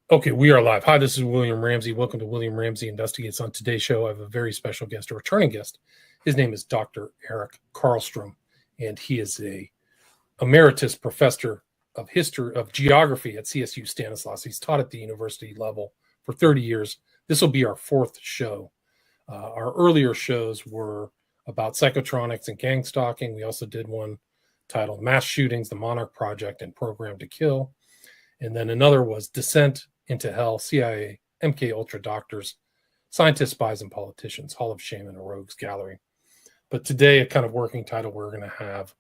Okay, we are live. Hi, this is William Ramsey. Welcome to William Ramsey Investigates. On today's show, I have a very special guest, a returning guest. His name is Dr. Eric Karlstrom, and he is a emeritus professor of history of geography at CSU Stanislaus. He's taught at the university level for 30 years. This will be our fourth show. Our earlier shows were about psychotronics and gang stalking. We also did one titled Mass Shootings, the Monarch Project, and Program to Kill. And then another was Descent into Hell, CIA, MK Ultra Doctors, Scientists, Spies, and Politicians, Hall of Shame and a Rogues Gallery. But today, a kind of working title we're going to have,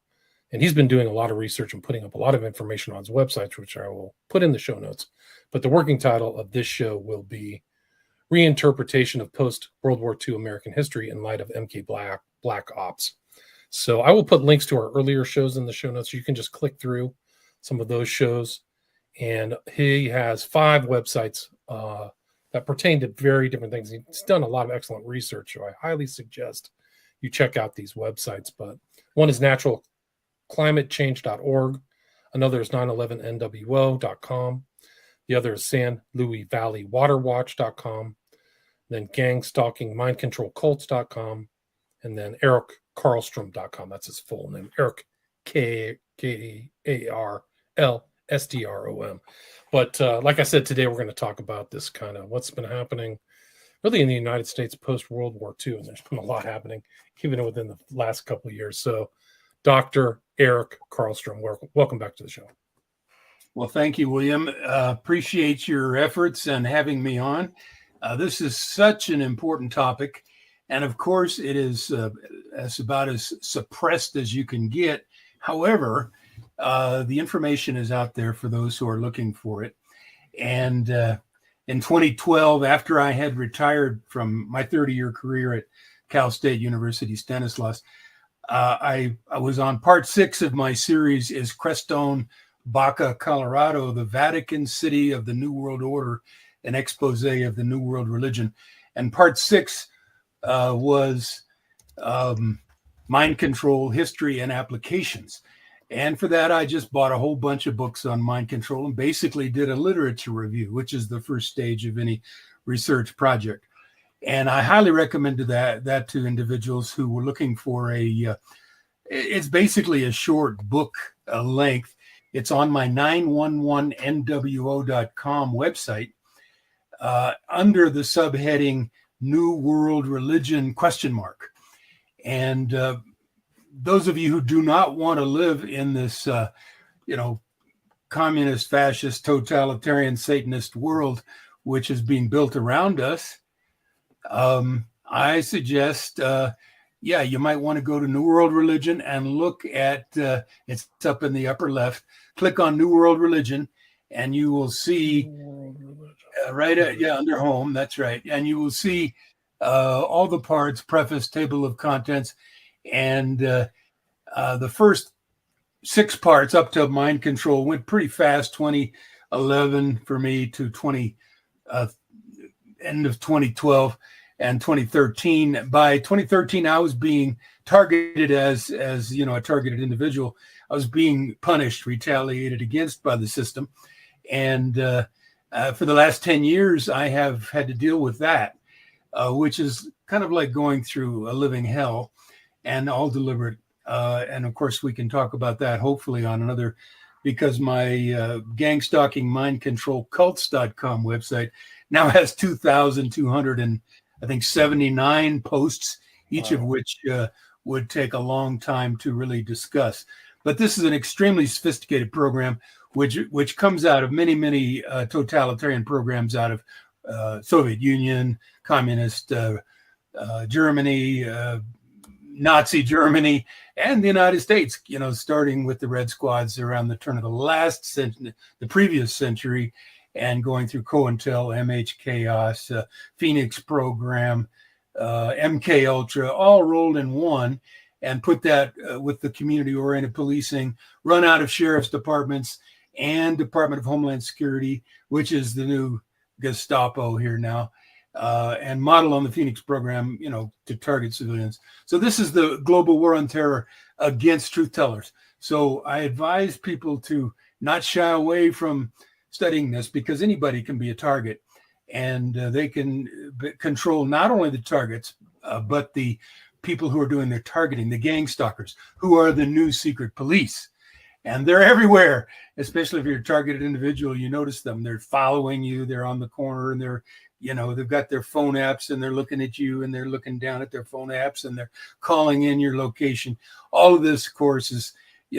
and he's been doing a lot of research and putting up a lot of information on his websites, which I will put in the show notes. But the working title of this show will be Reinterpretation of Post-World War II American History in Light of MK Black Ops. So I will put links to our earlier shows in the show notes. So you can just click through some of those shows. And he has 5 websites that pertain to very different things. He's done a lot of excellent research, so I highly suggest you check out these websites. But one is naturalclimatechange.org. Another is 911nwo.com. The other is San Luis Valley Waterwatch.com. Then gangstalkingmindcontrolcults.com. And then erickarlstrom.com. That's his full name. Eric, Karlstrom. But like I said, today we're going to talk about this kind of what's been happening really in the United States post-World War II. And there's been a lot happening even within the last couple of years. So Dr. Eric Karlstrom, welcome back to the show. Well, thank you, William. Appreciate your efforts and having me on. This is such an important topic. And of course, it is about as suppressed as you can get. However, the information is out there for those who are looking for it. And in 2012, after I had retired from my 30-year career at Cal State University Stanislaus, I was on part 6 of my series, Is Crestone, Baca, Colorado, the Vatican City of the New World Order, an expose of the New World Religion. And part 6 was Mind Control, History, and Applications. And for that, I just bought a whole bunch of books on mind control and basically did a literature review, which is the first stage of any research project. And I highly recommend that to individuals who were looking for it's basically a short book length. It's on my 911nwo.com website under the subheading New World Religion ? And those of you who do not want to live in this, communist, fascist, totalitarian, Satanist world, which is being built around us, I suggest, you might want to go to New World Religion and look at, it's up in the upper left, click on New World Religion, and you will see, under home, that's right. And you will see all the parts, preface, table of contents, and the first 6 parts up to mind control went pretty fast, 2011 for me to end of 2012 and 2013. By 2013, I was being targeted as a targeted individual. I was being punished, retaliated against by the system. And for the last 10 years, I have had to deal with that, which is kind of like going through a living hell. And all deliberate. And of course, we can talk about that hopefully on another, because my gang stalking mind control cults.com website now has 2,279 posts, each of which would take a long time to really discuss. But this is an extremely sophisticated program, which comes out of many totalitarian programs out of Soviet Union, communist Germany, Nazi Germany, and the United States, starting with the Red Squads around the turn of the previous century, and going through COINTEL, MH Chaos, Phoenix Program, MK Ultra, all rolled in one, and put that with the community-oriented policing, run out of sheriff's departments and Department of Homeland Security, which is the new Gestapo here now. And model on the Phoenix program, to target civilians. So this is the global war on terror against truth tellers. So I advise people to not shy away from studying this because anybody can be a target, and they can control not only the targets, but the people who are doing their targeting, the gang stalkers, who are the new secret police. And they're everywhere, especially if you're a targeted individual. You notice them. They're following you. They're on the corner, and they've got their phone apps, and they're looking at you, and they're looking down at their phone apps, and they're calling in your location. All of this, of course, is,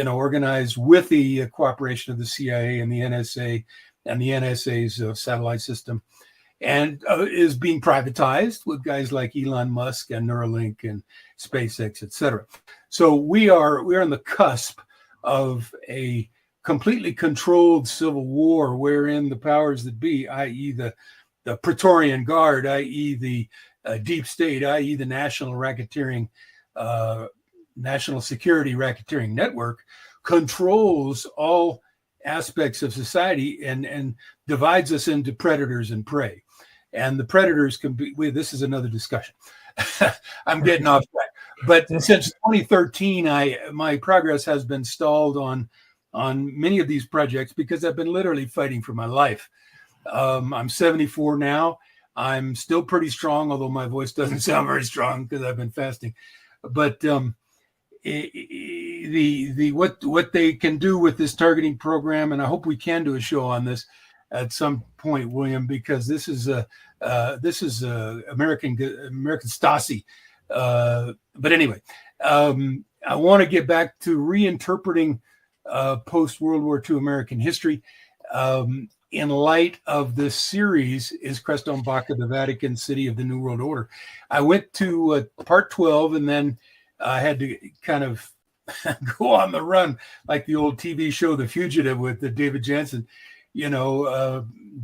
organized with the cooperation of the CIA and the NSA and the NSA's satellite system, and is being privatized with guys like Elon Musk and Neuralink and SpaceX, etc. So we are on the cusp of a completely controlled civil war, wherein the powers that be, i.e. the Praetorian Guard, i.e. the deep state, i.e. the national security racketeering network, controls all aspects of society and divides us into predators and prey. And the predators can be, this is another discussion. I'm getting off track. But since 2013, my progress has been stalled on many of these projects because I've been literally fighting for my life. I'm 74 now. I'm still pretty strong, although my voice doesn't sound very strong because I've been fasting. But what they can do with this targeting program, and I hope we can do a show on this at some point, William, because this is American Stasi. But anyway, I want to get back to reinterpreting post-World War II American history in light of this series, Is Karlstrom the Vatican City of the New World Order? I went to part 12, and then I had to kind of go on the run, like the old TV show The Fugitive with David Jansen,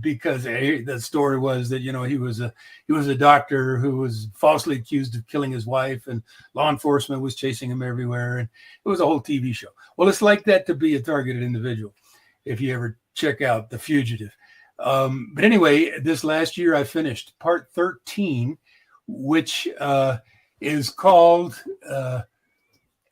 because the story was that, he was a doctor who was falsely accused of killing his wife, and law enforcement was chasing him everywhere. And it was a whole TV show. Well, it's like that to be a targeted individual, if you ever check out The Fugitive. But anyway, this last year I finished part 13, which is called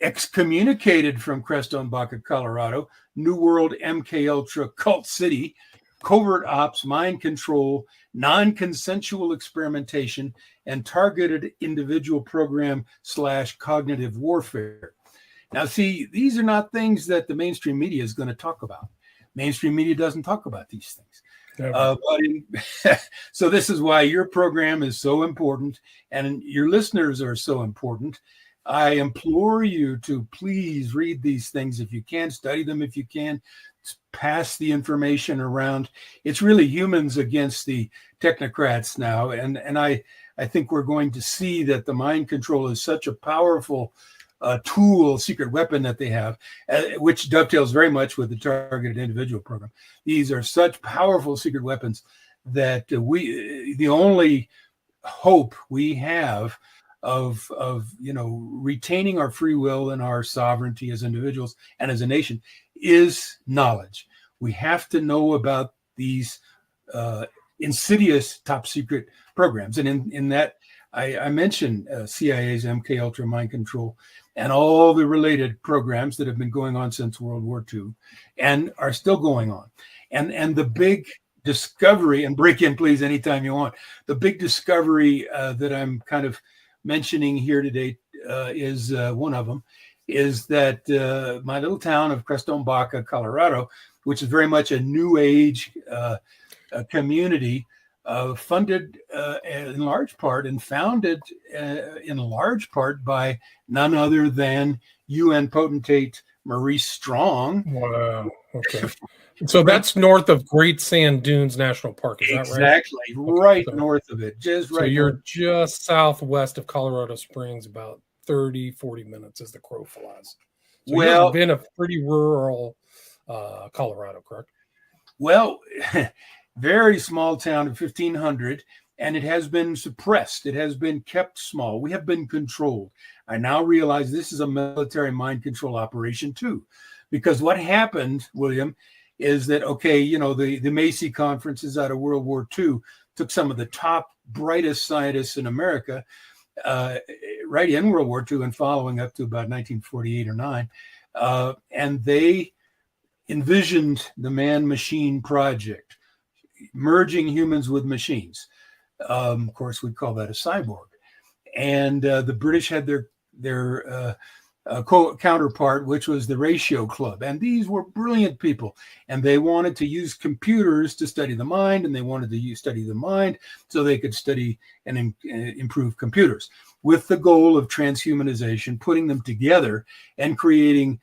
Excommunicated from Karlstrom, Colorado, New World MK Ultra Cult City, Covert Ops, Mind Control, Non-Consensual Experimentation, and Targeted Individual Program / Cognitive Warfare. Now, see, these are not things that the mainstream media is going to talk about. Mainstream media doesn't talk about these things. So this is why your program is so important, and your listeners are so important. I implore you to please read these things if you can, study them if you can, pass the information around. It's really humans against the technocrats now, and I think we're going to see that the mind control is such a powerful tool, secret weapon that they have, which dovetails very much with the targeted individual program. These are such powerful secret weapons that the only hope we have of retaining our free will and our sovereignty as individuals and as a nation is knowledge. We have to know about these insidious top secret programs, and in that I mentioned CIA's MK Ultra Mind Control and all the related programs that have been going on since World War II and are still going on. And the big discovery, and break in please anytime you want, the big discovery that I'm kind of mentioning here today is one of them, is that my little town of Karlstrom, Colorado, which is very much a new age community, funded in large part and founded in large part by none other than UN potentate Maurice Strong. Wow. Okay. So that's north of Great Sand Dunes National Park. Is that right? Exactly. Right north of it. Just right. So you're just southwest of Colorado Springs, about 30-40 minutes as the crow flies. So you've been a pretty rural Colorado, correct? Well, very small town of 1,500, and it has been suppressed. It has been kept small. We have been controlled. I now realize this is a military mind control operation too, because what happened, William, is that, the Macy conferences out of World War II took some of the top, brightest scientists in America right in World War II and following up to about 1948 or 9. And they envisioned the man-machine project, merging humans with machines. Of course, we'd call that a cyborg. And the British had their counterpart, which was the Ratio Club. And these were brilliant people. And they wanted to use computers to study the mind, and they wanted to study the mind so they could study and improve computers, with the goal of transhumanization, putting them together and creating,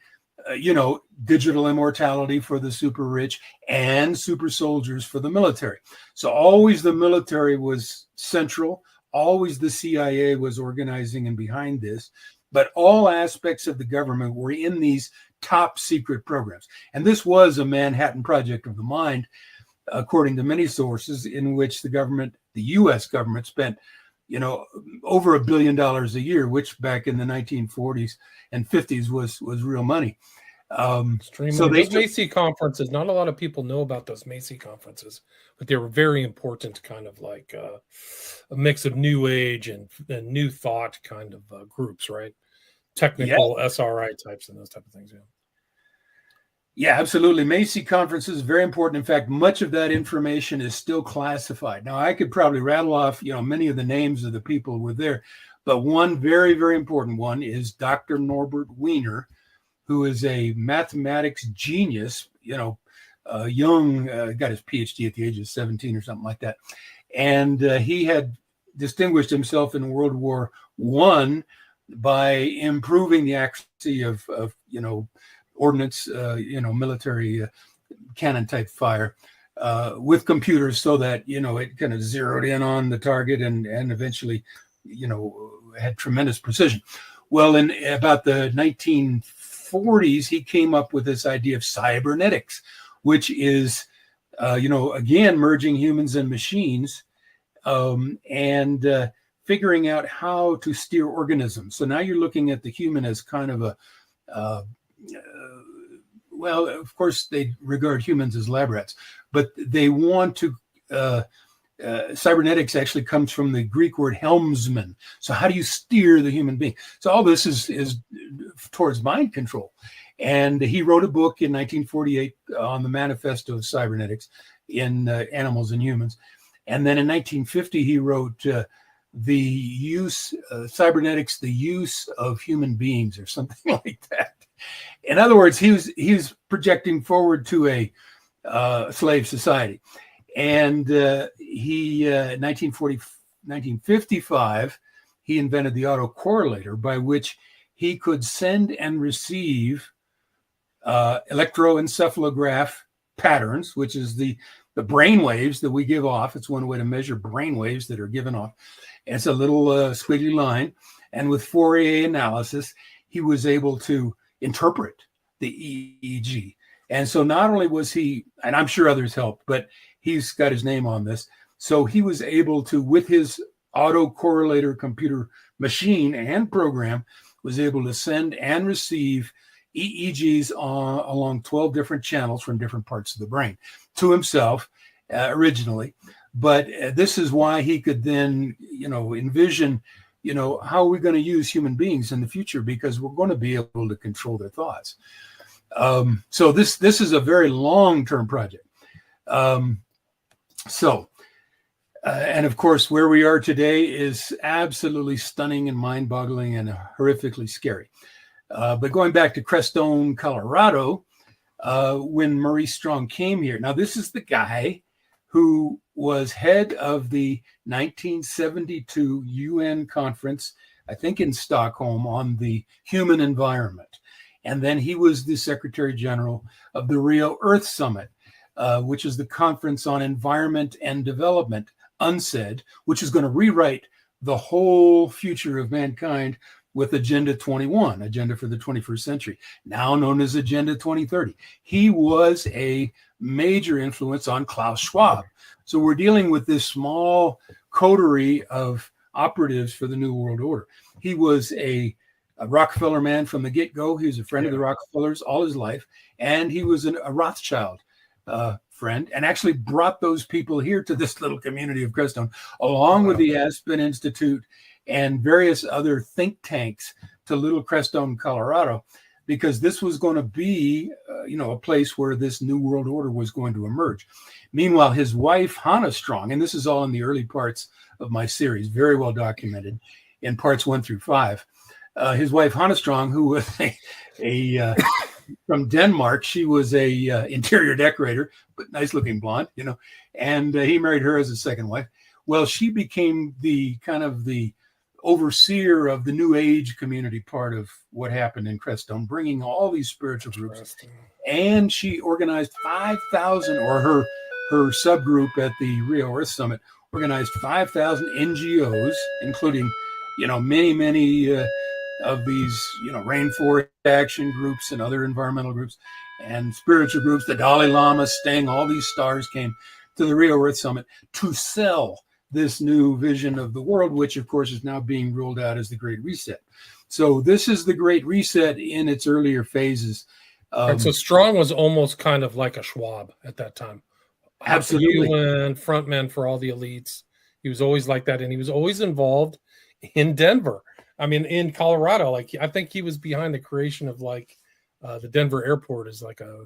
digital immortality for the super rich and super soldiers for the military. So always the military was central. Always the CIA was organizing and behind this. But all aspects of the government were in these top secret programs. And this was a Manhattan Project of the Mind, according to many sources, in which the U.S. government spent, over $1 billion a year, which back in the 1940s and 50s was real money. So those Macy conferences, not a lot of people know about those Macy conferences, but they were very important, kind of like a mix of new age and new thought kind of groups, right? Technical SRI types and those type of things. Yeah, absolutely. Macy conferences, very important. In fact, much of that information is still classified. Now, I could probably rattle off, many of the names of the people who were there, but one very, very important one is Dr. Norbert Wiener, who is a mathematics genius, young, got his PhD at the age of 17 or something like that. And he had distinguished himself in World War I by improving the accuracy of ordnance, military cannon type fire with computers, so that, it kind of zeroed in on the target and eventually, had tremendous precision. Well, in about the 1940s, he came up with this idea of cybernetics, which is, again, merging humans and machines, and figuring out how to steer organisms. So now you're looking at the human as kind of well, of course, they regard humans as lab rats, but they want to, cybernetics actually comes from the Greek word helmsman. So how do you steer the human being? So all this is towards mind control. And he wrote a book in 1948 on the manifesto of cybernetics in animals and humans. And then in 1950, he wrote cybernetics, the use of human beings, or something like that. In other words, he was projecting forward to a slave society. And he, 1955, he invented the autocorrelator, by which he could send and receive electroencephalograph patterns, which is the brain waves that we give off. It's one way to measure brain waves that are given off. And it's a little squiggly line. And with Fourier analysis, he was able to interpret the EEG. And so not only was he, and I'm sure others helped, but he's got his name on this. So he was able to, with his autocorrelator computer machine and program, was able to send and receive EEGs along 12 different channels from different parts of the brain to himself originally. But this is why he could then, envision, how are we going to use human beings in the future? Because we're going to be able to control their thoughts. So this is a very long-term project. And of course, where we are today is absolutely stunning and mind-boggling and horrifically scary. But going back to Crestone, Colorado, when Maurice Strong came here. Now, this is the guy who was head of the 1972 UN conference, I think in Stockholm, on the human environment. And then he was the Secretary General of the Rio Earth Summit, which is the Conference on Environment and Development, UNCED, which is going to rewrite the whole future of mankind with Agenda 21, Agenda for the 21st Century, now known as Agenda 2030. He was a major influence on Klaus Schwab. So we're dealing with this small coterie of operatives for the New World Order. He was a Rockefeller man from the get-go. He was a friend of the Rockefellers all his life, and he was a Rothschild friend, and actually brought those people here to this little community of Crestone, along with the Aspen Institute and various other think tanks, to Little Crestone, Colorado. because this was going to be, a place where this new world order was going to emerge. Meanwhile, his wife, Hannah Strong, and this is all in the early parts of my series, very well documented in parts 1 through 5. His wife, Hannah Strong, who was from Denmark, she was a interior decorator, but nice looking blonde, and he married her as a second wife. Well, she became the kind of the overseer of the New Age community part of what happened in Karlstrom, bringing all these spiritual groups. And she organized 5,000, or her subgroup at the Rio Earth Summit organized 5,000 NGOs, including, many of these, rainforest action groups and other environmental groups and spiritual groups. The Dalai Lama, Sting, all these stars came to the Rio Earth Summit to sell this new vision of the world, which of course is now being ruled out as the Great Reset. So this is the Great Reset in its earlier phases. And so Strong was almost kind of like a Schwab at that time. Absolutely. UN, frontman for all the elites. He was always like that. And he was always involved in Denver. I mean, in Colorado, I think he was behind the creation of the Denver airport is like a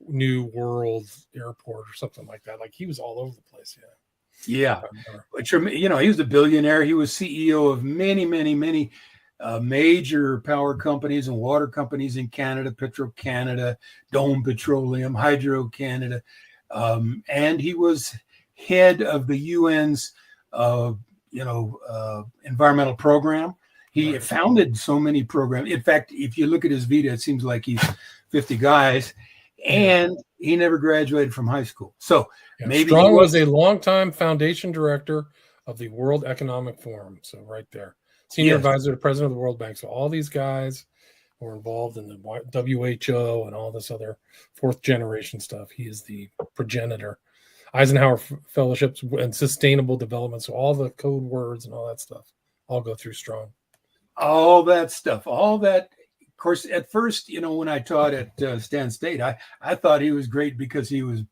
new world airport or something like that. He was all over the place. Yeah. But, he was a billionaire. He was CEO of many, many, many major power companies and water companies in Canada, Petro-Canada, Dome Petroleum, Hydro-Canada. And he was head of the UN's, environmental program. He founded so many programs. In fact, if you look at his vita, it seems like he's 50 guys, and he never graduated from high school. So maybe Strong was a longtime foundation director of the World Economic Forum. So right there, senior advisor to president of the World Bank. So all these guys were involved in the WHO and all this other fourth generation stuff. He is the progenitor. Eisenhower fellowships and sustainable development. So all the code words and all that stuff all go through Strong. All that stuff, all that. Of course, at first, when I taught at Stan State, I thought he was great because he was,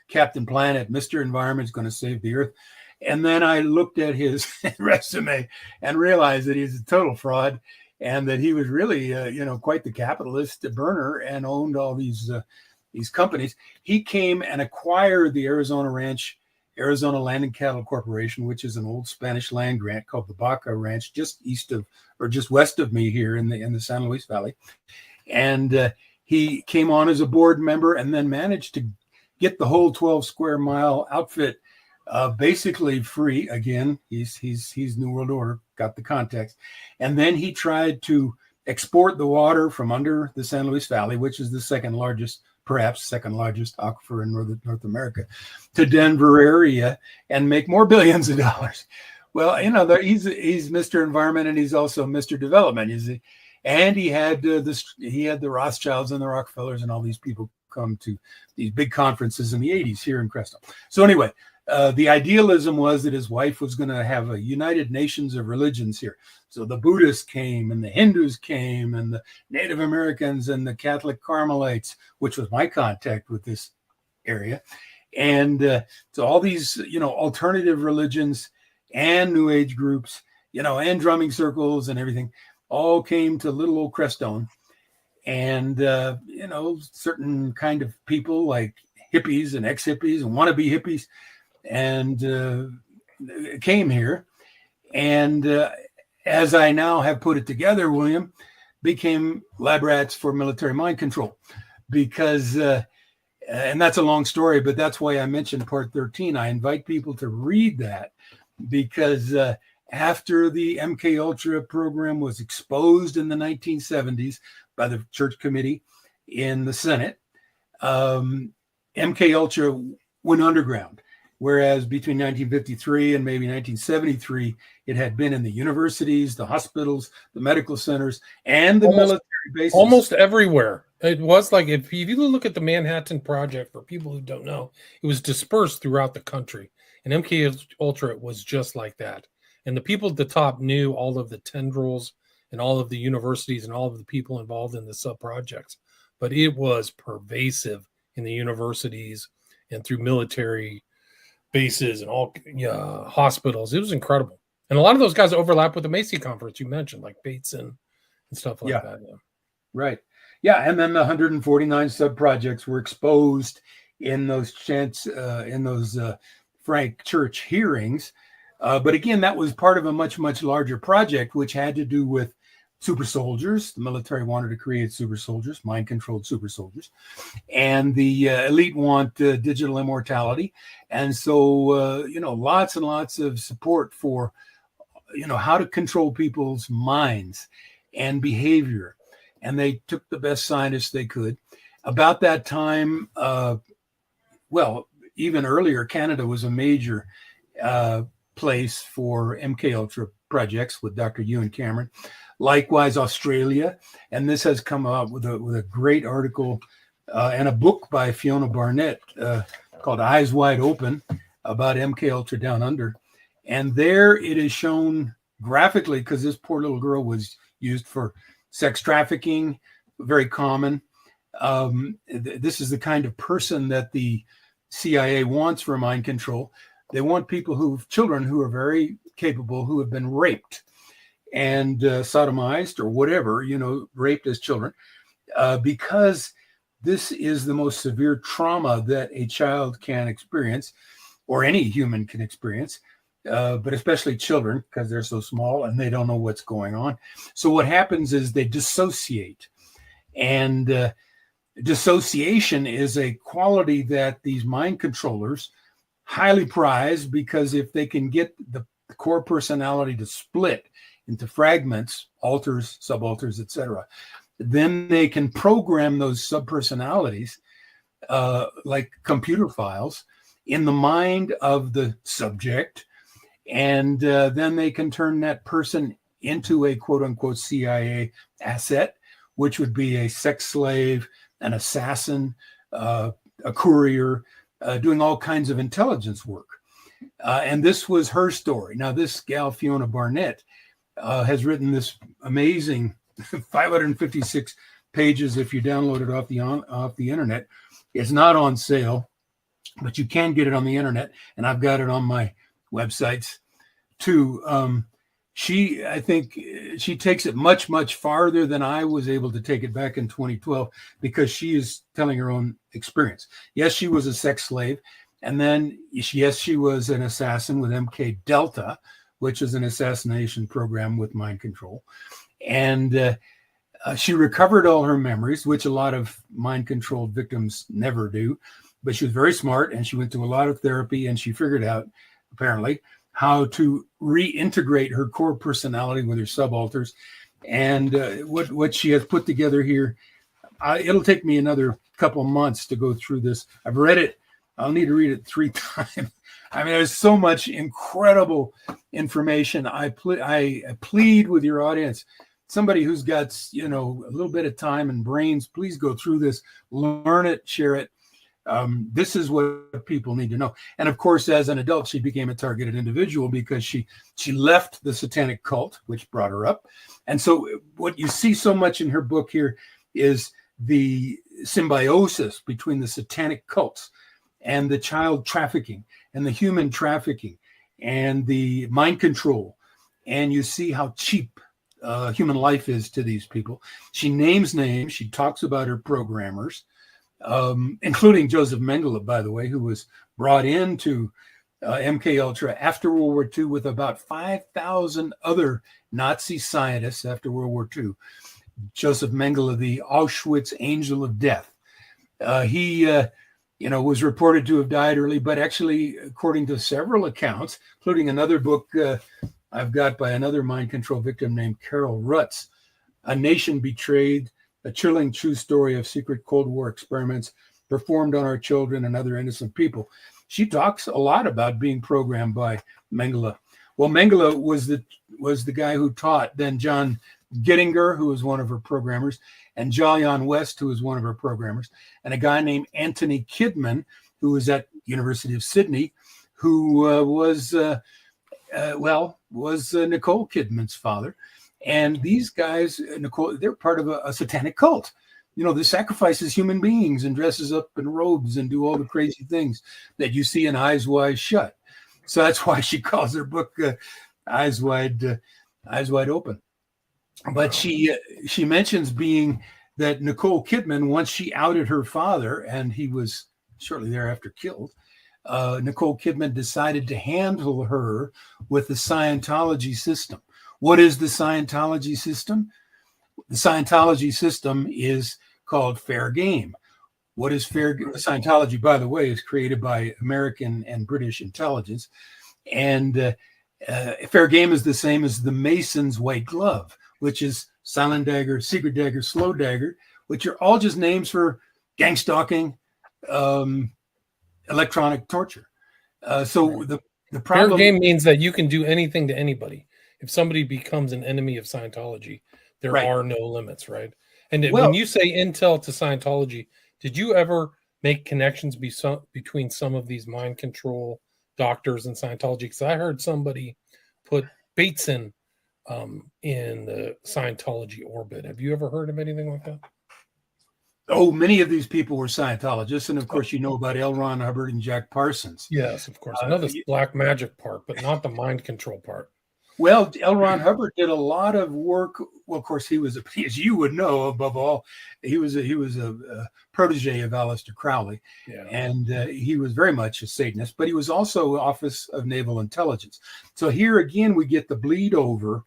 Captain Planet, Mr. Environment's going to save the earth. And then I looked at his resume and realized that he's a total fraud and that he was really, quite the capitalist burner and owned all these companies. He came and acquired the Arizona Ranch, Arizona Land and Cattle Corporation, which is an old Spanish land grant called the Baca Ranch, just west of me here in the San Luis Valley. And he came on as a board member and then managed to get the whole 12 square mile outfit basically free. Again, he's New World Order, got the context. And then he tried to export the water from under the San Luis Valley, which is the perhaps second largest aquifer in North America, to Denver area and make more billions of dollars. Well, he's Mr. Environment and he's also Mr. Development. And he had the Rothschilds and the Rockefellers and all these people come to these big conferences in the 80s here in Karlstrom. So anyway, the idealism was that his wife was going to have a United Nations of religions here. So the Buddhists came and the Hindus came and the Native Americans and the Catholic Carmelites, which was my contact with this area. And so all these, alternative religions and New Age groups, and drumming circles and everything all came to little old Crestone. And, certain kind of people like hippies and ex-hippies and wannabe hippies and came here. And as I now have put it together, William, became lab rats for military mind control because, and that's a long story, but that's why I mentioned part 13. I invite people to read that because after the MK Ultra program was exposed in the 1970s by the Church Committee in the Senate, MK Ultra went underground. Whereas between 1953 and maybe 1973, it had been in the universities, the hospitals, the medical centers, and the military bases. Almost everywhere. It was like, if you look at the Manhattan Project, for people who don't know, it was dispersed throughout the country. And MK Ultra was just like that. And the people at the top knew all of the tendrils and all of the universities and all of the people involved in the sub-projects. But it was pervasive in the universities and through military bases and all hospitals. It was incredible. And a lot of those guys overlap with the Macy conference you mentioned, like Bateson and stuff like that. Yeah. Right. Yeah, and then the 149 sub-projects were exposed in those Frank Church hearings. But again, that was part of a much, much larger project, which had to do with super soldiers. The military wanted to create super soldiers, mind-controlled super soldiers. And the elite want digital immortality. And so, lots and lots of support for, how to control people's minds and behavior. And they took the best scientists they could. About that time, even earlier, Canada was a major place for MK Ultra projects with Dr. Ewan Cameron. Likewise, Australia, and this has come out with a great article and a book by Fiona Barnett called Eyes Wide Open about MK Ultra Down Under. And there it is shown graphically, because this poor little girl was used for sex trafficking, very common. This is the kind of person that the CIA wants for mind control. They want children who are very capable, who have been raped and sodomized or whatever, raped as children, because this is the most severe trauma that a child can experience, or any human can experience, but especially children, because they're so small and they don't know what's going on. So what happens is they dissociate. And dissociation is a quality that these mind controllers highly prize, because if they can get the core personality to split into fragments, alters, subalters, etc., then they can program those subpersonalities like computer files in the mind of the subject, and then they can turn that person into a quote-unquote CIA asset, which would be a sex slave, an assassin, a courier, doing all kinds of intelligence work. And this was her story. Now, this gal, Fiona Barnett, has written this amazing 556 pages if you download it off the internet. It's not on sale, but you can get it on the internet, and I've got it on my websites too. I think she takes it much, much farther than I was able to take it back in 2012, because she is telling her own experience. Yes, she was a sex slave. And then, yes, she was an assassin with MK Delta, which is an assassination program with mind control. And she recovered all her memories, which a lot of mind controlled victims never do. But she was very smart, and she went to a lot of therapy, and she figured out, apparently, how to reintegrate her core personality with her subalters. And what she has put together here, it'll take me another couple months to go through this. I've read it. I'll need to read it 3 times. I mean, there's so much incredible information. I plead with your audience, somebody who's got, a little bit of time and brains, please go through this, learn it, share it. This is what people need to know. And of course, as an adult, she became a targeted individual because she left the satanic cult, which brought her up. And so what you see so much in her book here is the symbiosis between the satanic cults and the child trafficking and the human trafficking and the mind control. And you see how cheap human life is to these people. She names names. She talks about her programmers, including Joseph Mengele, by the way, who was brought into MK Ultra after World War II with about 5,000 other Nazi scientists after World War II. Joseph Mengele, the Auschwitz angel of death. He was reported to have died early, but actually, according to several accounts, including another book I've got by another mind control victim named Carol Rutz, A Nation Betrayed, a chilling true story of secret Cold War experiments performed on our children and other innocent people. She talks a lot about being programmed by Mengele. Well, Mengele was the guy who taught then John Gittinger, who was one of her programmers, and Jalion West, who was one of her programmers, and a guy named Anthony Kidman, who was at University of Sydney, who was Nicole Kidman's father. And these guys, Nicole, they're part of a satanic cult. That sacrifices human beings and dresses up in robes and do all the crazy things that you see in Eyes Wide Shut. So that's why she calls her book Eyes Wide Open. But she mentions being that Nicole Kidman, once she outed her father, and he was shortly thereafter killed, Nicole Kidman decided to handle her with the Scientology system. What is the Scientology system? The Scientology system is called fair game. What is fair game? Scientology, by the way, is created by American and British intelligence. And fair game is the same as the Mason's white glove, which is silent dagger, secret dagger, slow dagger, which are all just names for gang stalking, electronic torture. So the problem... Fair game means that you can do anything to anybody. If somebody becomes an enemy of Scientology, there are no limits, right? And when you say intel to Scientology, did you ever make connections between some of these mind control doctors and Scientology? Because I heard somebody put Bateson in the Scientology orbit. Have you ever heard of anything like that? Oh, many of these people were Scientologists. And of course, you know about L. Ron Hubbard and Jack Parsons. Yes, of course. I know the black magic part, but not the mind control part. Well, L. Ron Hubbard did a lot of work. Well, of course, he was, as you would know, above all, he was a protege of Aleister Crowley, and he was very much a Satanist. But he was also Office of Naval Intelligence. So here again, we get the bleed over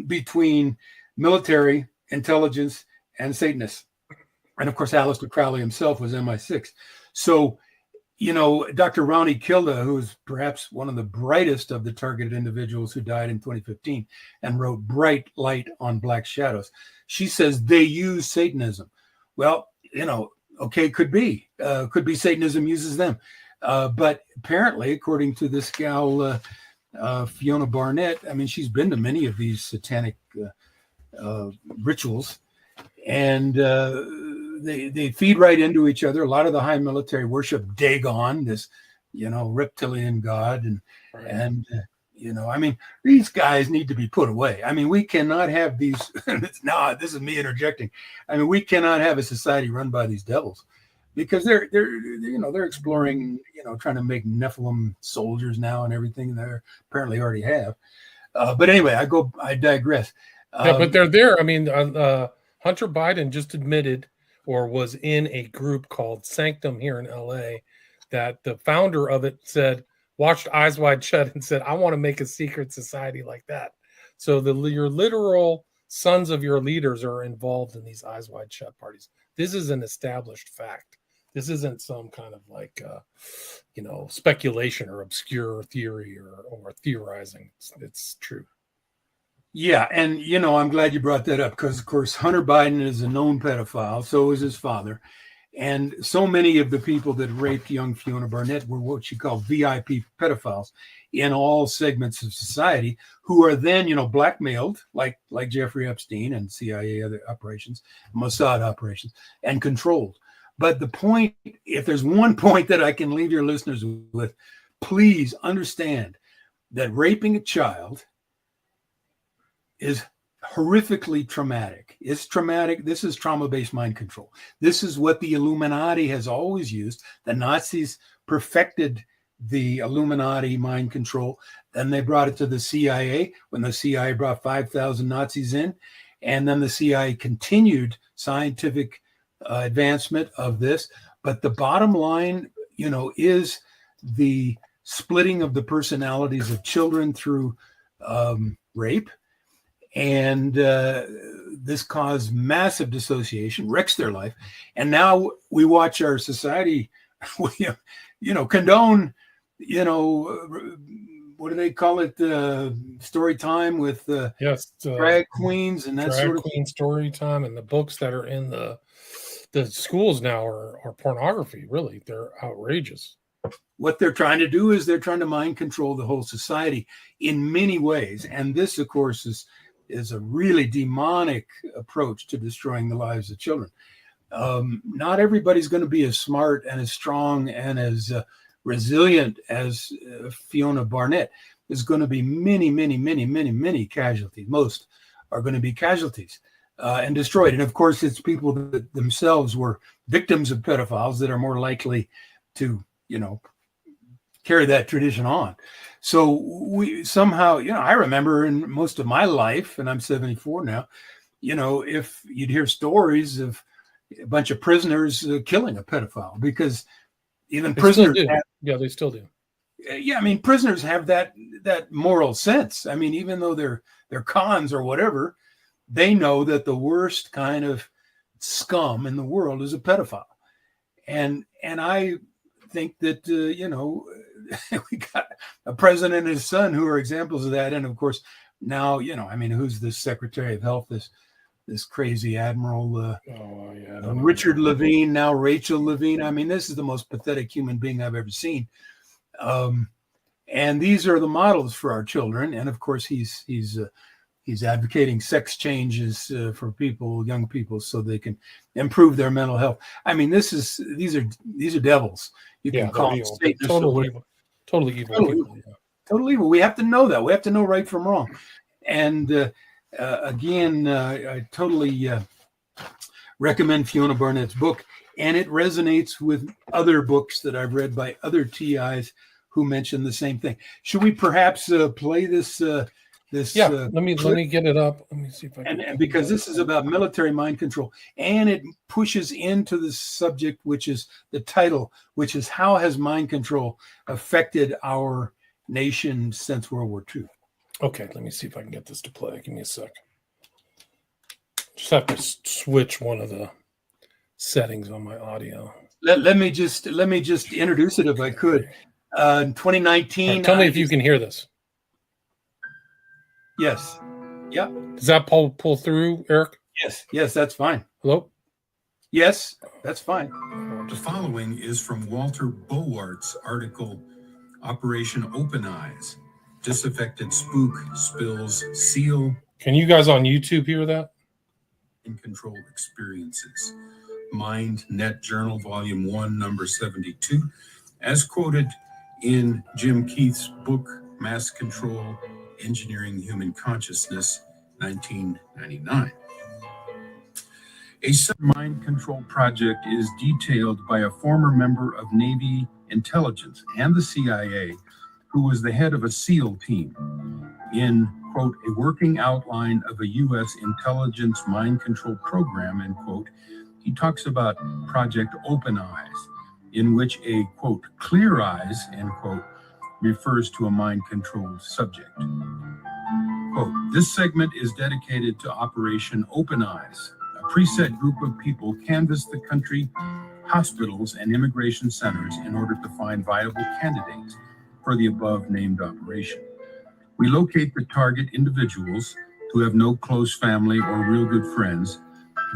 between military intelligence and Satanists. And of course, Aleister Crowley himself was MI6. So, you know, Dr. Roni Kilda, who is perhaps one of the brightest of the targeted individuals who died in 2015 and wrote Bright Light on Black Shadows, she says they use Satanism. Well, you know, okay, could be Satanism uses them. But apparently, according to this gal, Fiona Barnett, I mean, she's been to many of these satanic rituals, and they feed right into each other. A lot of the high military worship Dagon, this, you know, reptilian god, and you know, I mean, these guys need to be put away. I mean, we cannot have these. No, this is me interjecting. I mean, we cannot have a society run by these devils, because they're exploring, you know, trying to make Nephilim soldiers now and everything. They apparently already have. But anyway, I digress. Yeah, but they're there. I mean, Hunter Biden just admitted, or was in a group called Sanctum here in LA, that the founder of it watched Eyes Wide Shut and said, I want to make a secret society like that. So your literal sons of your leaders are involved in these Eyes Wide Shut parties. This is an established fact. This isn't some kind of like, speculation or obscure theory or theorizing. It's true. Yeah, and, you know, I'm glad you brought that up because, of course, Hunter Biden is a known pedophile. So is his father. And so many of the people that raped young Fiona Barnett were what you call VIP pedophiles in all segments of society, who are then, you know, blackmailed, like Jeffrey Epstein and CIA other operations, Mossad operations, and controlled. But the point, if there's one point that I can leave your listeners with, please understand that raping a child is horrifically traumatic. It's traumatic. This is trauma-based mind control. This is what the Illuminati has always used. The Nazis perfected the Illuminati mind control. Then they brought it to the CIA when the CIA brought 5,000 Nazis in. And then the CIA continued scientific advancement of this. But the bottom line, you know, is the splitting of the personalities of children through rape. And this caused massive dissociation, wrecks their life. And now we watch our society, condone, what do they call it? Story time with drag queens and that sort of queen story time. And the books that are in the schools now are pornography. Really, they're outrageous. What they're trying to do is they're trying to mind control the whole society in many ways. And this, of course, is a really demonic approach to destroying the lives of children. Not everybody's going to be as smart and as strong and as resilient as Fiona Barnett. There's going to be many casualties. Most are going to be casualties and destroyed. And of course, it's people that themselves were victims of pedophiles that are more likely to, carry that tradition on. So we somehow, I remember in most of my life, and I'm 74 now, if you'd hear stories of a bunch of prisoners killing a pedophile, because even prisoners yeah, they still do. Yeah, I mean, prisoners have that moral sense. I mean, even though they're cons or whatever, they know that the worst kind of scum in the world is a pedophile. And I think that we got a president and his son who are examples of that. And of course, now, I mean, who's the Secretary of Health? This crazy Admiral Richard Levine, now Rachel Levine. I mean, this is the most pathetic human being I've ever seen. And these are the models for our children. And of course, he's advocating sex changes for young people, so they can improve their mental health. I mean, these are devils. You can call them Satanists. Totally evil. Totally evil. We have to know that. We have to know right from wrong. And again, I totally recommend Fiona Barnett's book, and it resonates with other books that I've read by other TIs who mention the same thing. Should we perhaps play this? Let me get it up. Let me see if I can. And because this is about military mind control, and it pushes into the subject, which is the title, which is how has mind control affected our nation since World War II? Okay, let me see if I can get this to play. Give me a sec. Just have to switch one of the settings on my audio. Let me just introduce it if I could. In 2019. Right, tell me if you can hear this. Yes. Yeah. Does that pull through, Eric? Yes, that's fine. Hello? Yes, that's fine. The following is from Walter Bowart's article, Operation Open Eyes. Disaffected spook spills seal. Can you guys on YouTube hear that? In control experiences. Mind Net Journal, Volume 1, Number 72, as quoted in Jim Keith's book, Mass Control, Engineering Human Consciousness, 1999. A mind control project is detailed by a former member of Navy intelligence and the CIA, who was the head of a SEAL team, in, quote, a working outline of a U.S. intelligence mind control program, end quote. He talks about Project Open Eyes, in which a, quote, clear eyes, end quote, refers to a mind-controlled subject. Quote, this segment is dedicated to Operation Open Eyes. A preset group of people canvass the country, hospitals, and immigration centers in order to find viable candidates for the above-named operation. We locate the target individuals who have no close family or real good friends.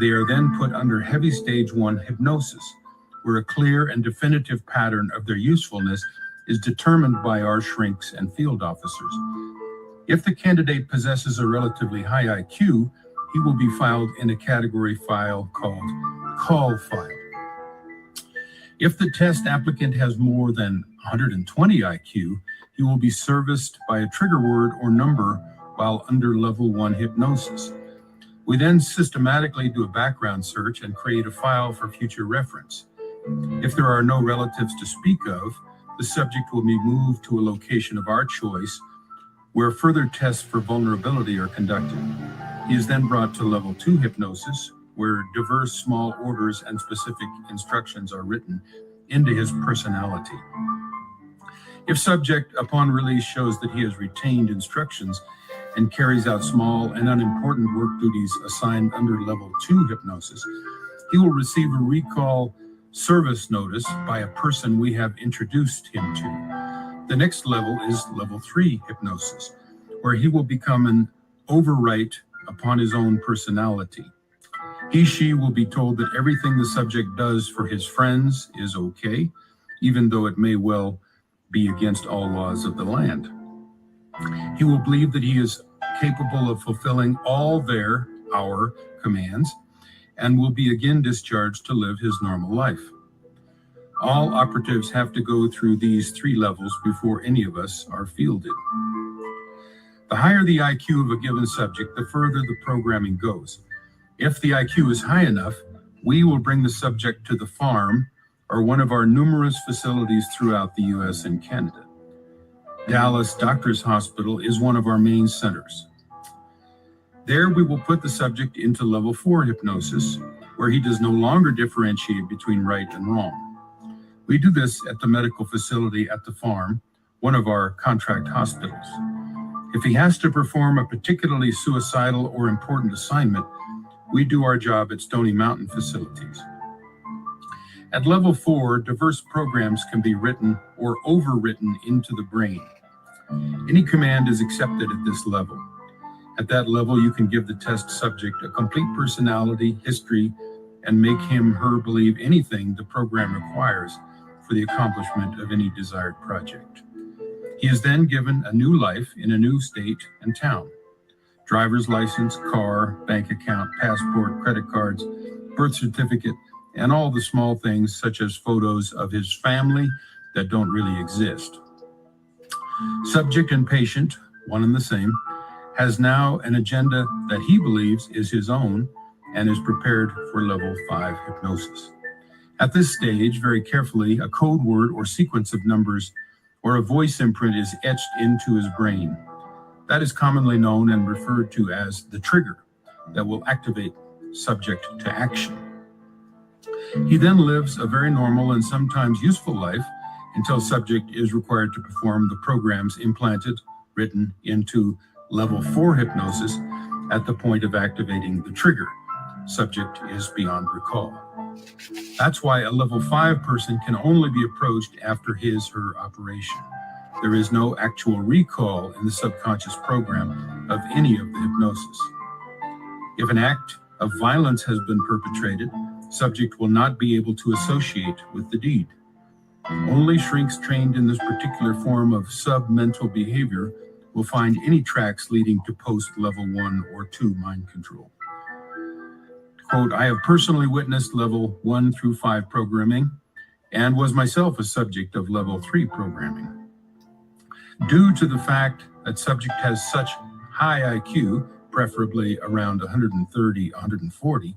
They are then put under heavy stage 1 hypnosis, where a clear and definitive pattern of their usefulness is determined by our shrinks and field officers. If the candidate possesses a relatively high IQ, he will be filed in a category file called Call File. If the test applicant has more than 120 IQ, he will be serviced by a trigger word or number while under level 1 hypnosis. We then systematically do a background search and create a file for future reference. If there are no relatives to speak of, the subject will be moved to a location of our choice where further tests for vulnerability are conducted. He is then brought to level 2 hypnosis, where diverse small orders and specific instructions are written into his personality. If subject upon release shows that he has retained instructions and carries out small and unimportant work duties assigned under level 2 hypnosis, he will receive a recall service notice by a person we have introduced him to. The next level is level 3 hypnosis, where he will become an overwrite upon his own personality. She will be told that everything the subject does for his friends is okay, even though it may well be against all laws of the land. He will believe that he is capable of fulfilling all our commands, and will be again discharged to live his normal life. All operatives have to go through these 3 levels before any of us are fielded. The higher the IQ of a given subject, the further the programming goes. If the IQ is high enough, we will bring the subject to the farm or one of our numerous facilities throughout the US and Canada. Dallas Doctors Hospital is one of our main centers. There we will put the subject into level 4 hypnosis, where he does no longer differentiate between right and wrong. We do this at the medical facility at the farm, one of our contract hospitals. If he has to perform a particularly suicidal or important assignment, we do our job at Stony Mountain facilities. At level 4, diverse programs can be written or overwritten into the brain. Any command is accepted at this level. At that level, you can give the test subject a complete personality, history, and make him/her believe anything the program requires for the accomplishment of any desired project. He is then given a new life in a new state and town. Driver's license, car, bank account, passport, credit cards, birth certificate, and all the small things such as photos of his family that don't really exist. Subject and patient, one and the same, has now an agenda that he believes is his own and is prepared for level 5 hypnosis. At this stage, very carefully, a code word or sequence of numbers or a voice imprint is etched into his brain. That is commonly known and referred to as the trigger that will activate subject to action. He then lives a very normal and sometimes useful life until subject is required to perform the programs implanted, written into level 4 hypnosis at the point of activating the trigger. Subject is beyond recall. That's why a level 5 person can only be approached after his/her operation. There is no actual recall in the subconscious program of any of the hypnosis. If an act of violence has been perpetrated, subject will not be able to associate with the deed. Only shrinks trained in this particular form of submental behavior will find any tracks leading to post-level 1 or 2 mind control. Quote, I have personally witnessed level 1 through 5 programming and was myself a subject of level 3 programming. Due to the fact that subject has such high IQ, preferably around 130, 140,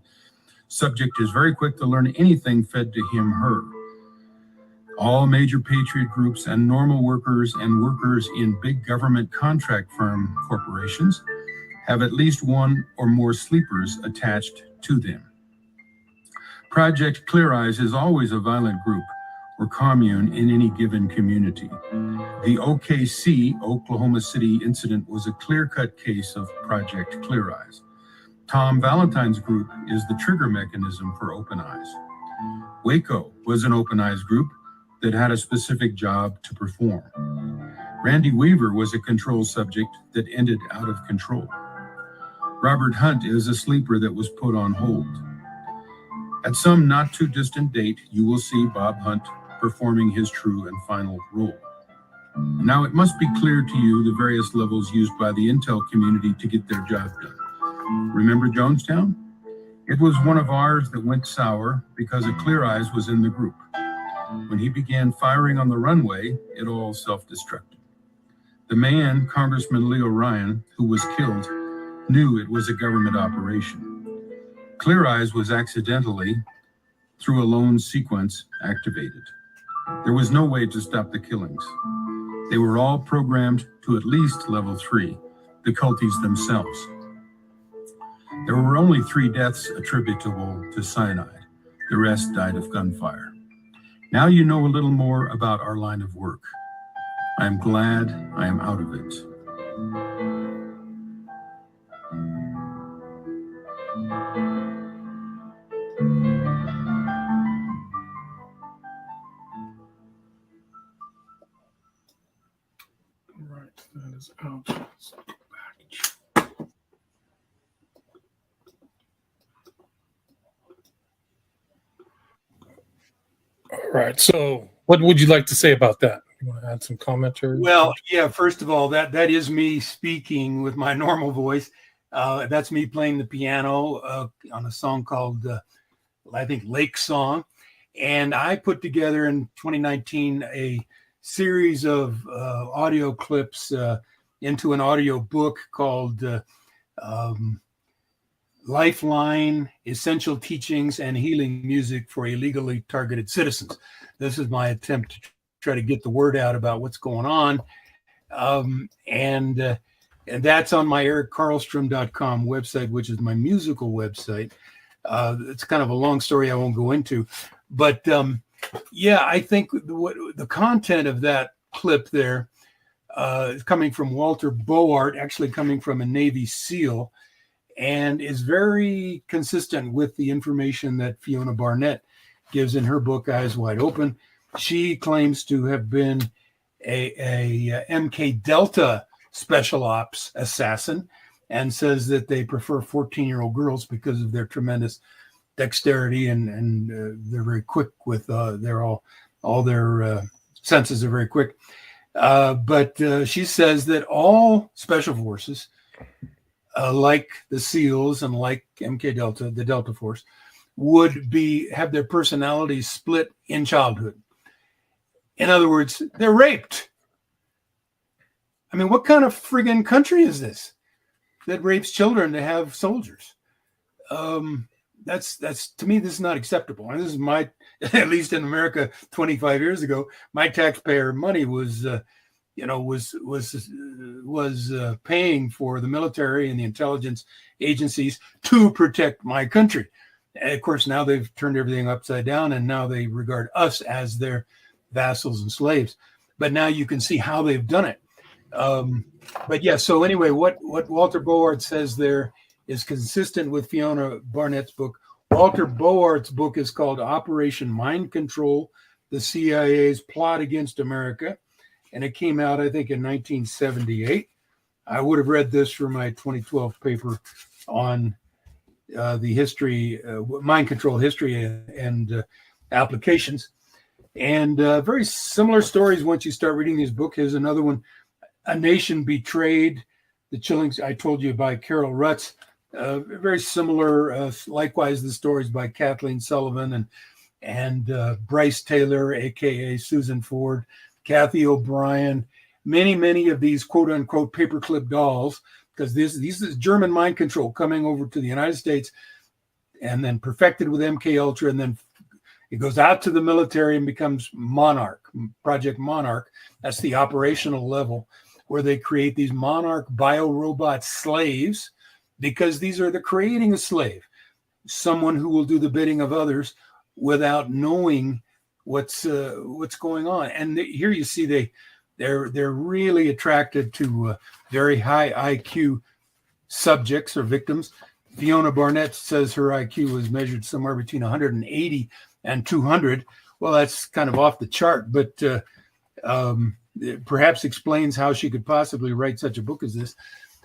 subject is very quick to learn anything fed to him/her. All major patriot groups and normal workers and workers in big government contract firm corporations have at least one or more sleepers attached to them. Project Clear Eyes is always a violent group or commune in any given community. The OKC, Oklahoma City incident was a clear-cut case of Project Clear Eyes. Tom Valentine's group is the trigger mechanism for Open Eyes. Waco was an Open Eyes group that had a specific job to perform. Randy Weaver was a control subject that ended out of control. Robert Hunt is a sleeper that was put on hold. At some not too distant date, you will see Bob Hunt performing his true and final role. Now it must be clear to you the various levels used by the intel community to get their job done. Remember Jonestown? It was one of ours that went sour because a Clear Eyes was in the group. When he began firing on the runway, it all self-destructed. The man, Congressman Leo Ryan, who was killed, knew it was a government operation. Clear Eyes was accidentally, through a lone sequence, activated. There was no way to stop the killings. They were all programmed to at least level 3, the culties themselves. There were only 3 deaths attributable to cyanide. The rest died of gunfire. Now you know a little more about our line of work. I am glad I am out of it. Right, that is out. Let's go back. All right, so what would you like to say about that? You want to add some commentary? Well, yeah, first of all, that is me speaking with my normal voice. That's me playing the piano on a song called, I think, Lake Song. And I put together in 2019 a series of audio clips into an audio book called Lifeline, Essential Teachings and Healing Music for Illegally Targeted Citizens. This is my attempt to try to get the word out about what's going on. And And that's on my erickarlstrom.com website, which is my musical website. It's kind of a long story I won't go into. But yeah, I think the content of that clip there is coming from Walter Boart, actually coming from a Navy SEAL, and is very consistent with the information that Fiona Barnett gives in her book, Eyes Wide Open. She claims to have been a MK Delta special ops assassin, and says that they prefer 14-year-old girls because of their tremendous dexterity and they're very quick with they're all their senses are very quick. But she says that all special forces, like the SEALs and like MK Delta, the Delta Force, would have their personalities split in childhood. In other words, they're raped. I mean, what kind of friggin' country is this that rapes children to have soldiers? That's to me, this is not acceptable. And this is my, at least in America 25 years ago, my taxpayer money was paying for the military and the intelligence agencies to protect my country. And of course, now they've turned everything upside down, and now they regard us as their vassals and slaves. But now you can see how they've done it. But yeah, so anyway, what Walter Boart says there is consistent with Fiona Barnett's book. Walter Boart's book is called Operation Mind Control, the CIA's Plot Against America. And it came out, I think, in 1978. I would have read this for my 2012 paper on the history, mind control history and applications. And very similar stories once you start reading this book. Here's another one, A Nation Betrayed, the Chillings I told you by Carol Rutz. Very similar, likewise, the stories by Kathleen Sullivan and Bryce Taylor, a.k.a. Susan Ford, Kathy O'Brien, many of these quote-unquote paperclip dolls, because this is German mind control coming over to the United States and then perfected with MK Ultra, and then it goes out to the military and becomes Monarch, Project Monarch. That's the operational level where they create these Monarch biorobot slaves, because these are the creating a slave, someone who will do the bidding of others without knowing what's going on. And here you see they're really attracted to very high IQ subjects or victims. Fiona Barnett says her IQ was measured somewhere between 180 and 200. Well, that's kind of off the chart, but it perhaps explains how she could possibly write such a book as this.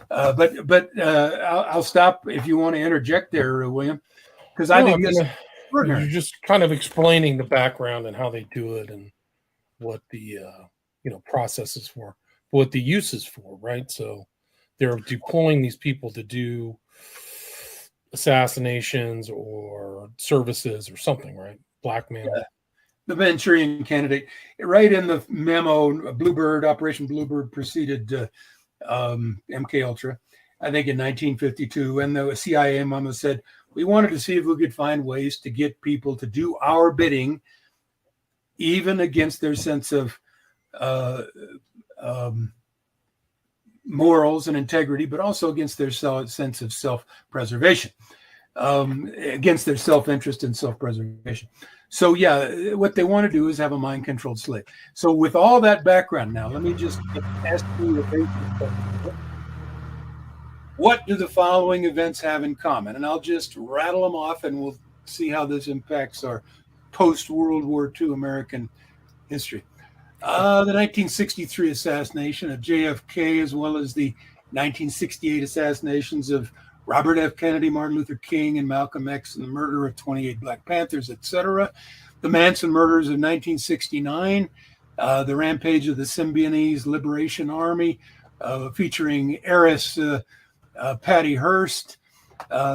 But I'll stop if you want to interject there, William, because I think this. You're just kind of explaining the background and how they do it and what the process is for, what the use is for, right? So they're deploying these people to do assassinations or services or something, right? Blackmail. Yeah. The Manchurian Candidate, right in the memo, Bluebird, Operation Bluebird preceded MK Ultra, I think in 1952, and the CIA mama said, we wanted to see if we could find ways to get people to do our bidding, even against their sense of morals and integrity, but also against their sense of self-preservation, against their self-interest and self-preservation. So yeah, what they want to do is have a mind-controlled slave. So with all that background now, let me just ask you a basic question. What do the following events have in common? And I'll just rattle them off and we'll see how this impacts our post-World War II American history. The 1963 assassination of JFK, as well as the 1968 assassinations of Robert F. Kennedy, Martin Luther King, and Malcolm X, and the murder of 28 Black Panthers, etc. The Manson murders of 1969, the rampage of the Symbionese Liberation Army, featuring heiress Patty Hearst,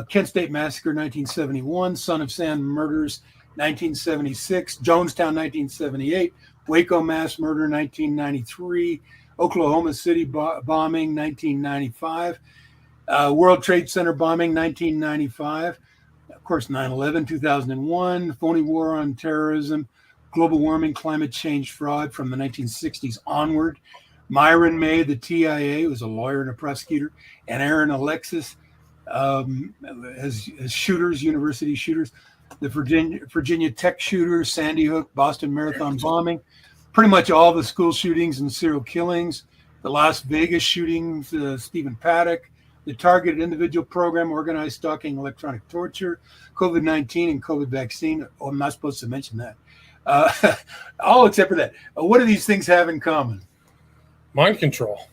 Kent State Massacre 1971, Son of Sam murders 1976, Jonestown 1978, Waco mass murder 1993, Oklahoma City bombing 1995, World Trade Center bombing 1995, of course 9/11 2001, phony war on terrorism, global warming, climate change fraud from the 1960s onward, Myron May, the TIA, was a lawyer and a prosecutor, and Aaron Alexis as shooters, university shooters, the Virginia Tech shooters, Sandy Hook, Boston Marathon bombing, pretty much all the school shootings and serial killings, the Las Vegas shootings, Stephen Paddock, the targeted individual program, organized stalking, electronic torture, COVID-19 and COVID vaccine. Oh, I'm not supposed to mention that. All except for that. What do these things have in common? Mind control.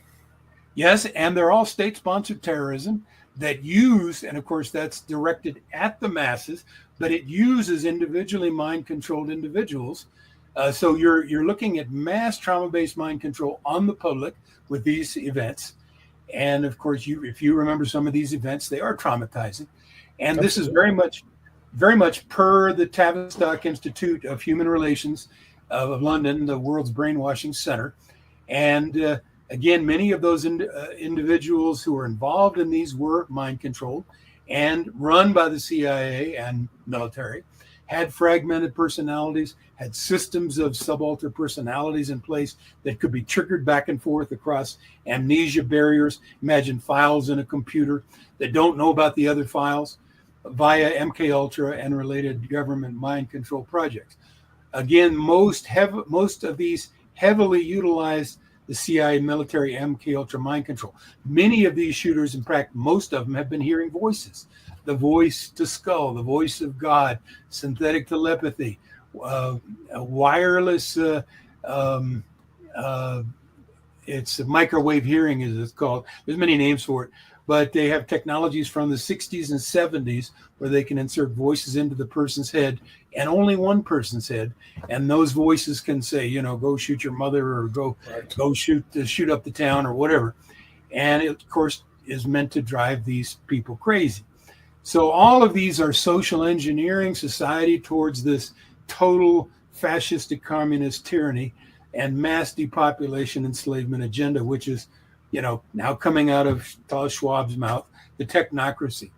Yes, and they're all state-sponsored terrorism that use, and of course that's directed at the masses, but it uses individually mind-controlled individuals. So you're looking at mass trauma-based mind control on the public with these events. And of course, if you remember some of these events, they are traumatizing. And this is very much per the Tavistock Institute of Human Relations of London, the world's brainwashing center. And again, many of those individuals who were involved in these were mind controlled and run by the CIA and military, had fragmented personalities, had systems of subaltern personalities in place that could be triggered back and forth across amnesia barriers. Imagine files in a computer that don't know about the other files via MKUltra and related government mind control projects. Again, most of these heavily utilized the CIA military MKUltra mind control. Many of these shooters, in fact, most of them have been hearing voices. The voice to skull, the voice of God, synthetic telepathy, wireless, it's microwave hearing, as it's called. There's many names for it, but they have technologies from the 60s and 70s where they can insert voices into the person's head, and only one person's head, and those voices can say, go shoot your mother, or go shoot up the town, or whatever. And it, of course, is meant to drive these people crazy. So all of these are social engineering society towards this total fascistic communist tyranny and mass depopulation enslavement agenda, which is, now coming out of Klaus Schwab's mouth, the technocracy.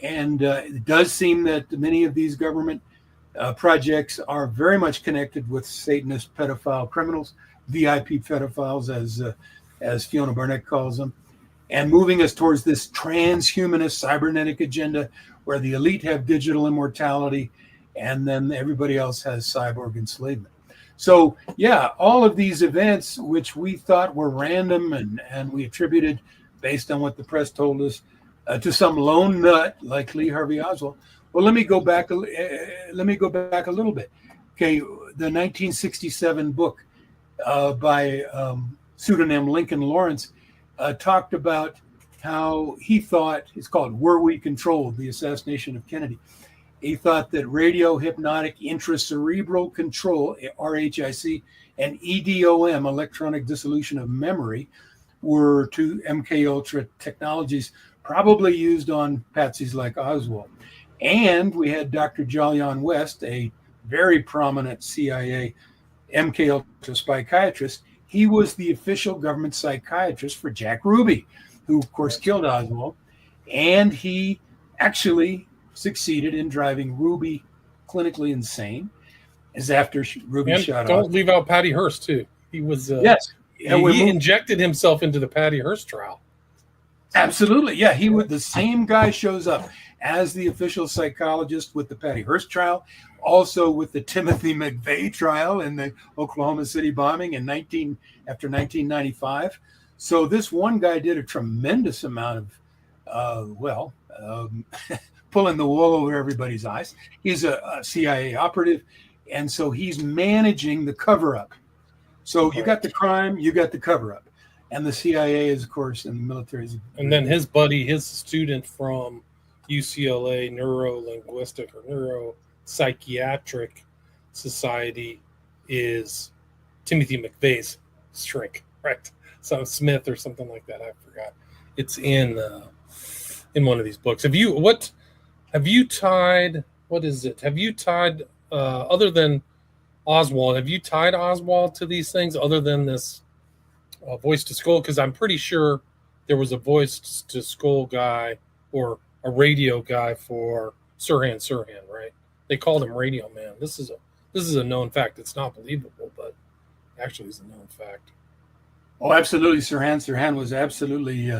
And it does seem that many of these government projects are very much connected with Satanist pedophile criminals, VIP pedophiles, as Fiona Barnett calls them, and moving us towards this transhumanist cybernetic agenda where the elite have digital immortality and then everybody else has cyborg enslavement. So, yeah, all of these events, which we thought were random and we attributed, based on what the press told us, to some lone nut like Lee Harvey Oswald. Well, let me go back a little bit. Okay, the 1967 book by pseudonym Lincoln Lawrence talked about how he thought, it's called Were We Controlled? The Assassination of Kennedy. He thought that radio hypnotic intracerebral control, RHIC, and EDOM, electronic dissolution of memory, were two MKUltra technologies probably used on patsies like Oswald. And we had Dr. Jolyon West, a very prominent CIA MKUltra psychiatrist. He was the official government psychiatrist for Jack Ruby, who, of course, killed Oswald. And he actually succeeded in driving Ruby clinically insane, as after Ruby shot off. Don't leave out Patty Hearst, too. He was yes. He injected himself into the Patty Hearst trial. Absolutely. Yeah, the same guy shows up as the official psychologist with the Patty Hearst trial, also with the Timothy McVeigh trial in the Oklahoma City bombing after 1995. So this one guy did a tremendous amount of, pulling the wool over everybody's eyes. He's a CIA operative, and so he's managing the cover-up. So you got the crime, you got the cover-up. And the CIA is, of course, and the military is. And then his buddy, his student from UCLA Neuro-Linguistic or Neuropsychiatric Society is Timothy McVeigh's shrink, right? Some Smith or something like that. I forgot. It's in one of these books. Have you tied other than Oswald? Have you tied Oswald to these things other than this voice to skull? Because I'm pretty sure there was a voice to skull guy or a radio guy for Sirhan, right? They called him Radio Man. This is a known fact. It's not believable, but actually it's a known fact. Oh, absolutely. Sirhan was absolutely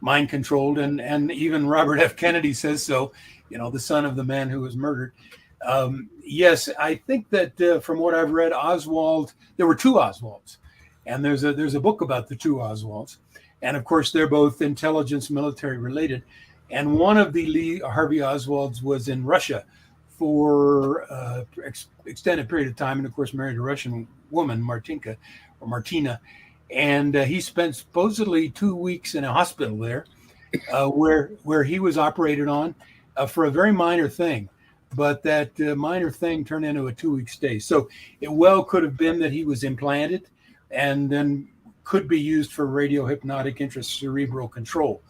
mind controlled, and even Robert F. Kennedy says so. The son of the man who was murdered. Yes, I think that from what I've read, there were two Oswalds, and there's a book about the two Oswalds, and of course they're both intelligence military related. And one of the Lee Harvey Oswalds was in Russia for extended period of time, and of course married a Russian woman, Martina, and he spent supposedly 2 weeks in a hospital there, where he was operated on for a very minor thing, but that minor thing turned into a 2-week stay. So it well could have been that he was implanted, and then could be used for radiohypnotic intracerebral control.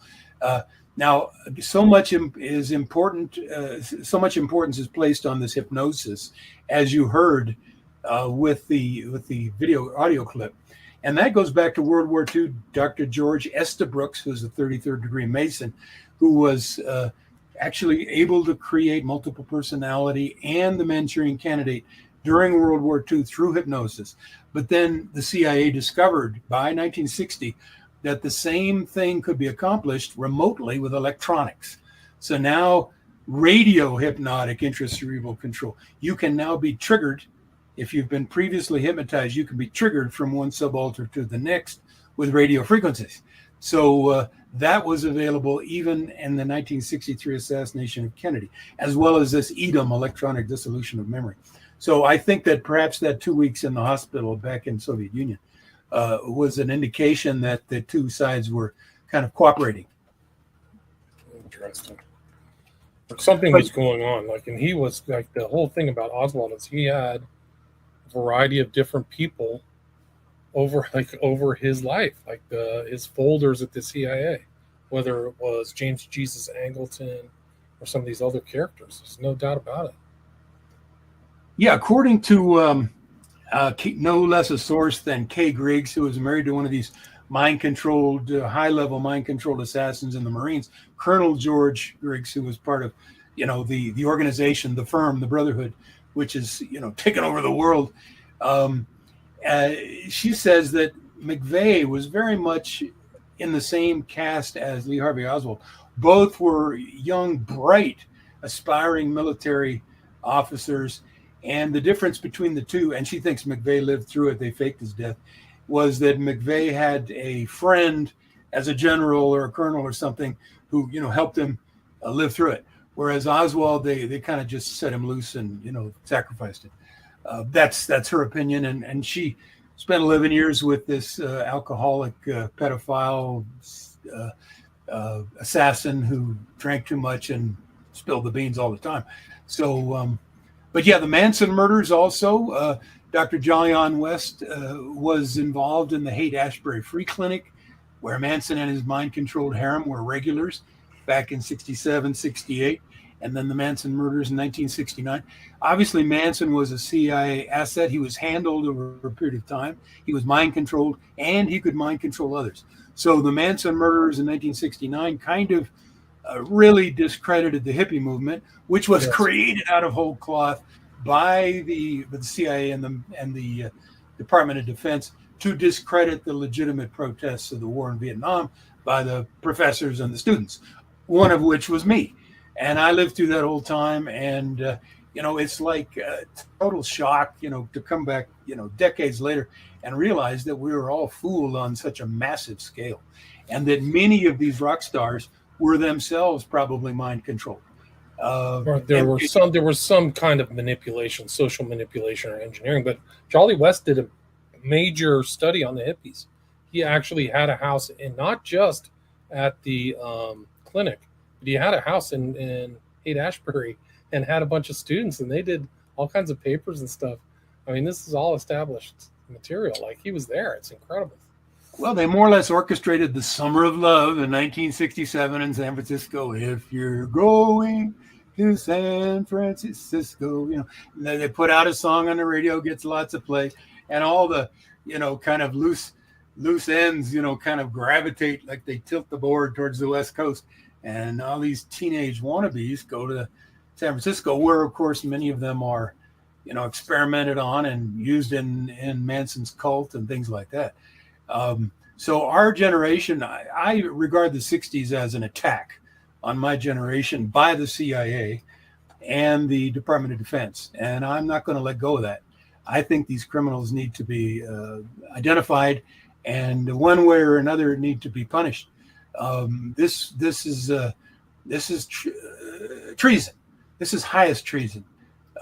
Now, so much importance is placed on this hypnosis, as you heard with the video audio clip. And that goes back to World War II. Dr. George Estabrooks, who's a 33rd degree Mason, who was actually able to create multiple personality and the Manchurian Candidate during World War II through hypnosis. But then the CIA discovered by 1960 that the same thing could be accomplished remotely with electronics. So now radio hypnotic intracerebral control. You can now be triggered. If you've been previously hypnotized, you can be triggered from one subaltern to the next with radio frequencies. So that was available even in the 1963 assassination of Kennedy, as well as this EDIM, electronic dissolution of memory. So I think that perhaps that 2 weeks in the hospital back in Soviet Union was an indication that the two sides were kind of cooperating. Interesting. Something was going on, and he was like, the whole thing about Oswald is he had a variety of different people over his life, his folders at the CIA, whether it was James Jesus Angleton or some of these other characters. There's no doubt about it. Yeah, according to no less a source than Kay Griggs, who was married to one of these mind-controlled, high-level mind-controlled assassins in the Marines, Colonel George Griggs, who was part of, the organization, the firm, the Brotherhood, which is, taken over the world. She says that McVeigh was very much in the same cast as Lee Harvey Oswald. Both were young, bright, aspiring military officers. And the difference between the two, and she thinks McVeigh lived through it, they faked his death, was that McVeigh had a friend as a general or a colonel or something who, helped him live through it. Whereas Oswald, they kind of just set him loose and, sacrificed it. That's her opinion. And she spent 11 years with this alcoholic pedophile assassin who drank too much and spilled the beans all the time. So, but yeah, the Manson murders also. Dr. Jolyon West was involved in the Haight-Ashbury Free Clinic, where Manson and his mind-controlled harem were regulars back in 67, 68, and then the Manson murders in 1969. Obviously, Manson was a CIA asset. He was handled over a period of time. He was mind-controlled, and he could mind-control others. So the Manson murders in 1969 kind of really discredited the hippie movement, which was created out of whole cloth by the CIA and the Department of Defense to discredit the legitimate protests of the war in Vietnam by the professors and the students, one of which was me. And I lived through that whole time. And, it's like a total shock, to come back, decades later and realize that we were all fooled on such a massive scale, and that many of these rock stars were themselves probably mind controlled. There was some kind of manipulation, social manipulation or engineering, but Jolly West did a major study on the hippies. He actually had a house, and not just at the clinic, but he had a house in Haight-Ashbury and had a bunch of students, and they did all kinds of papers and stuff. I mean, this is all established material. Like, he was there. It's incredible. Well, they more or less orchestrated the Summer of Love in 1967 in San Francisco. If you're going to San Francisco, they put out a song on the radio, gets lots of play, and all the, kind of loose ends, kind of gravitate, like they tilt the board towards the West Coast. And all these teenage wannabes go to San Francisco, where, of course, many of them are, experimented on and used in Manson's cult and things like that. So our generation, I regard the 60s as an attack on my generation by the CIA and the Department of Defense. And I'm not going to let go of that. I think these criminals need to be identified, and one way or another need to be punished. This is treason. This is highest treason.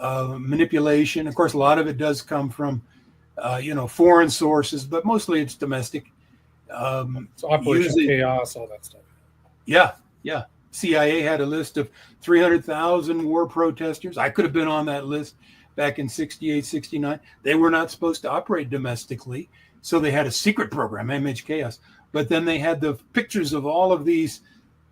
Manipulation. Of course, a lot of it does come from foreign sources, but mostly it's domestic. It's Operation Chaos, all that stuff. Yeah. CIA had a list of 300,000 war protesters. I could have been on that list back in 68, 69. They were not supposed to operate domestically, so they had a secret program, MH Chaos. But then they had the pictures of all of these,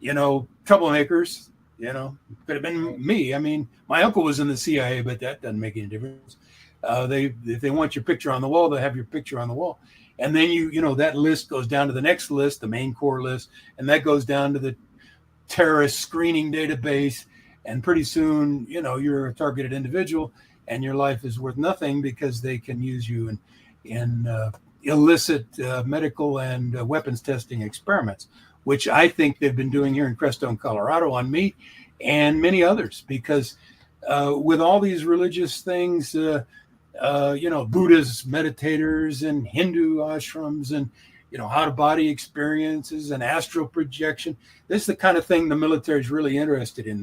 troublemakers. Could have been me. I mean, my uncle was in the CIA, but that doesn't make any difference. If they want your picture on the wall, they have your picture on the wall. And then that list goes down to the next list, the main core list, and that goes down to the terrorist screening database. And pretty soon, you're a targeted individual, and your life is worth nothing because they can use you in illicit medical and weapons testing experiments, which I think they've been doing here in Crestone, Colorado on me and many others, because with all these religious things, Buddhist meditators and Hindu ashrams and, out-of-body experiences and astral projection. This is the kind of thing the military is really interested in.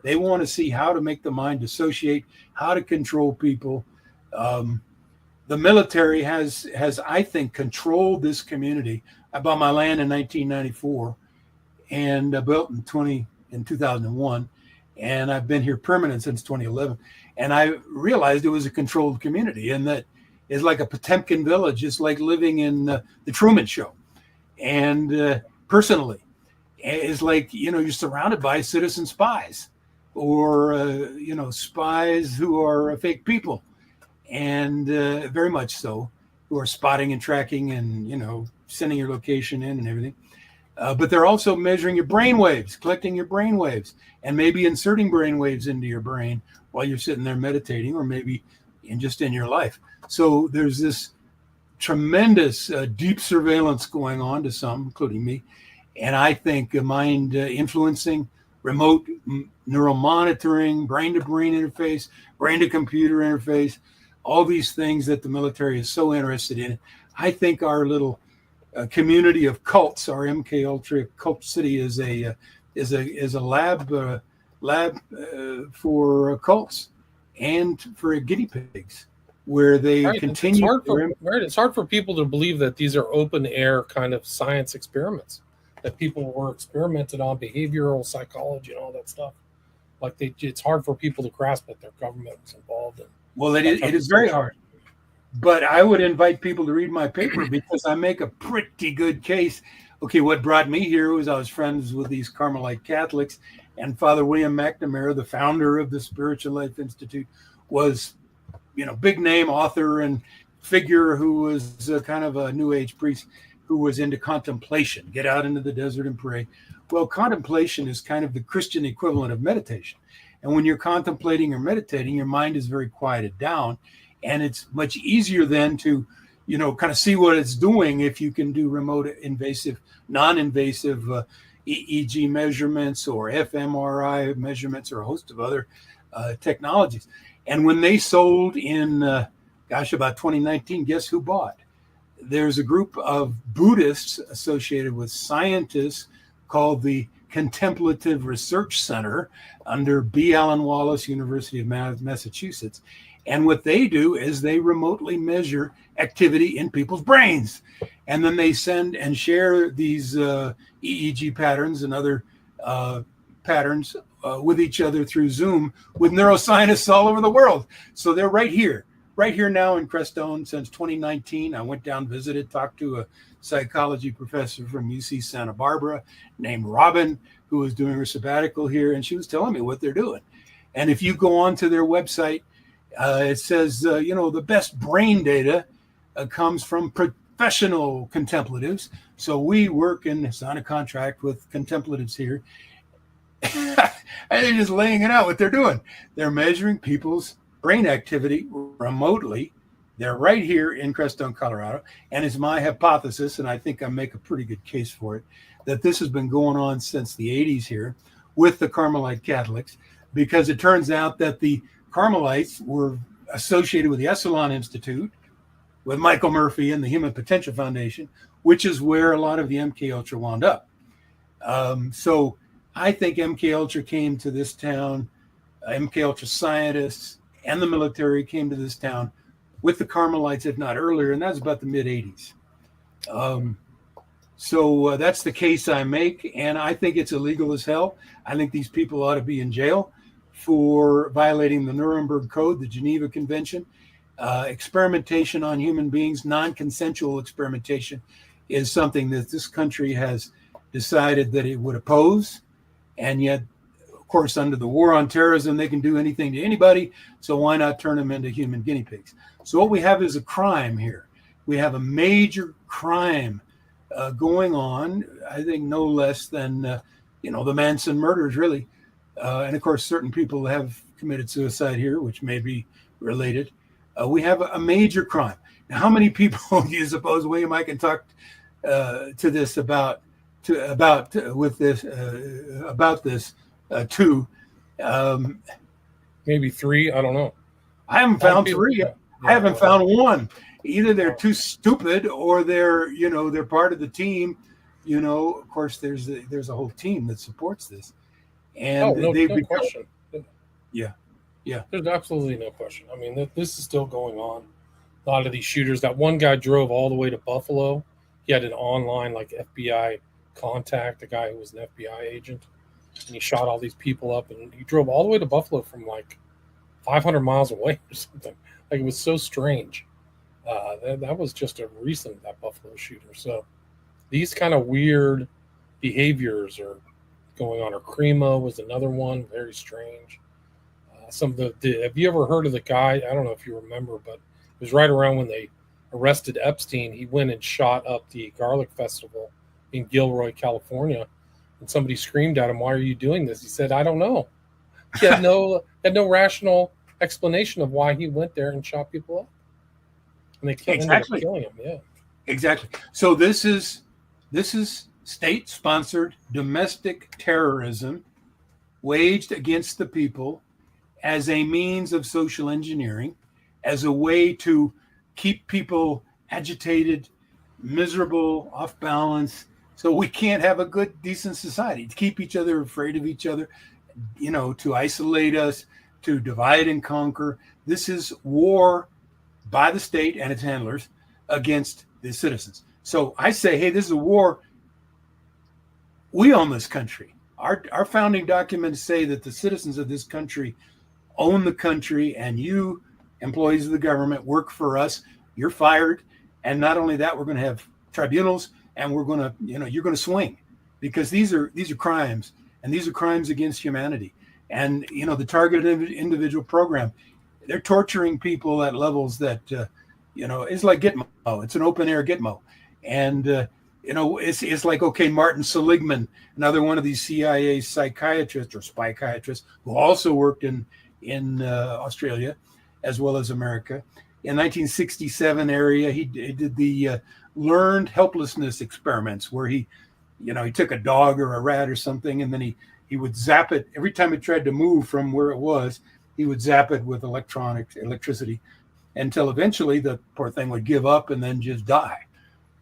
They want to see how to make the mind dissociate, how to control people. The military has, I think, controlled this community. I bought my land in 1994 and built in 2001. And I've been here permanent since 2011. And I realized it was a controlled community, and that it's like a Potemkin village. It's like living in the Truman Show. And personally, it's like, you're surrounded by citizen spies or, spies who are fake people. And very much so, who are spotting and tracking and, sending your location in and everything. But they're also measuring your brain waves, collecting your brain waves, and maybe inserting brain waves into your brain while you're sitting there meditating, or maybe in your life. So there's this tremendous deep surveillance going on to some, including me. And I think mind influencing, remote neural monitoring, brain-to-brain interface, brain-to-computer interface, all these things that the military is so interested in. I think our little community of cults, our MK Ultra Cult City, is a lab for cults and for guinea pigs, where they continue. It's hard for people to believe that these are open air kind of science experiments, that people were experimented on behavioral psychology and all that stuff. It's hard for people to grasp that their government was involved in. Well, it is very hard. But I would invite people to read my paper because I make a pretty good case. Okay, what brought me here was I was friends with these Carmelite Catholics, and Father William McNamara, the founder of the Spiritual Life Institute, was, big name author and figure who was kind of a New Age priest who was into contemplation, get out into the desert and pray. Well, contemplation is kind of the Christian equivalent of meditation. And when you're contemplating or meditating, your mind is very quieted down. And it's much easier then to, kind of see what it's doing if you can do remote invasive, non-invasive EEG measurements or fMRI measurements or a host of other technologies. And when they sold in, about 2019, guess who bought? There's a group of Buddhists associated with scientists called the Contemplative Research Center under B. Allen Wallace, University of Massachusetts. And what they do is they remotely measure activity in people's brains. And then they send and share these EEG patterns and other patterns with each other through Zoom with neuroscientists all over the world. So they're right here now in Crestone since 2019. I went down, visited, talked to a psychology professor from UC Santa Barbara named Robin, who was doing her sabbatical here. And she was telling me what they're doing. And if you go on to their website, it says, the best brain data comes from professional contemplatives. So we work and sign a contract with contemplatives here. And they're just laying it out what they're doing. They're measuring people's brain activity remotely They're right here in Crestone, Colorado. And it's my hypothesis, and I think I make a pretty good case for it, that this has been going on since the 80s here with the Carmelite Catholics, because it turns out that the Carmelites were associated with the Esalen Institute, with Michael Murphy and the Human Potential Foundation, which is where a lot of the MK Ultra wound up. So I think MK Ultra came to this town, MK Ultra scientists and the military came to this town with the Carmelites, if not earlier, and that's about the mid-'80s. So that's the case I make, and I think it's illegal as hell. I think these people ought to be in jail for violating the Nuremberg Code, the Geneva Convention. Experimentation on human beings, non-consensual experimentation, is something that this country has decided that it would oppose, and yet, of course, under the war on terrorism, they can do anything to anybody, so why not turn them into human guinea pigs? So what we have is a crime here. We have a major crime going on, I think no less than, the Manson murders, really. And of course, certain people have committed suicide here, which may be related. We have a major crime. Now, how many people do you suppose, William, I can talk to this about this too? Maybe 3. I don't know. I haven't found 3. I haven't found one. Either they're too stupid, or they're part of the team. Of course, there's a whole team that supports this, and no question. Yeah. There's absolutely no question. I mean, this is still going on. A lot of these shooters. That one guy drove all the way to Buffalo. He had an online FBI contact, a guy who was an FBI agent, and he shot all these people up. And he drove all the way to Buffalo from 500 miles away or something. It was so strange. That was just that Buffalo shooter. So these kind of weird behaviors are going on. Or Cremo was another one, very strange. Have you ever heard of the guy? I don't know if you remember, but it was right around when they arrested Epstein. He went and shot up the Garlic Festival in Gilroy, California, and somebody screamed at him, "Why are you doing this?" He said, "I don't know." He had no rational explanation of why he went there and shot people up, and they ended up killing him. Yeah, exactly. So this is state-sponsored domestic terrorism waged against the people as a means of social engineering, as a way to keep people agitated, miserable, off balance, so we can't have a good, decent society, to keep each other afraid of each other, to isolate us, to divide and conquer. This is war by the state and its handlers against the citizens. So I say, hey, this is a war. We own this country. Our founding documents say that the citizens of this country own the country, and you, employees of the government, work for us. You're fired. And not only that, we're going to have tribunals, and we're going to, you're going to swing, because these are crimes, and these are crimes against humanity. And, the targeted individual program, they're torturing people at levels that, it's like Gitmo. It's an open air Gitmo. And, it's like, okay, Martin Seligman, another one of these CIA psychiatrists or psychiatrists who also worked in Australia as well as America. In 1967 area, he did the learned helplessness experiments, where he took a dog or a rat or something, and then he would zap it every time it tried to move from where it was. He would zap it with electricity until eventually the poor thing would give up and then just die.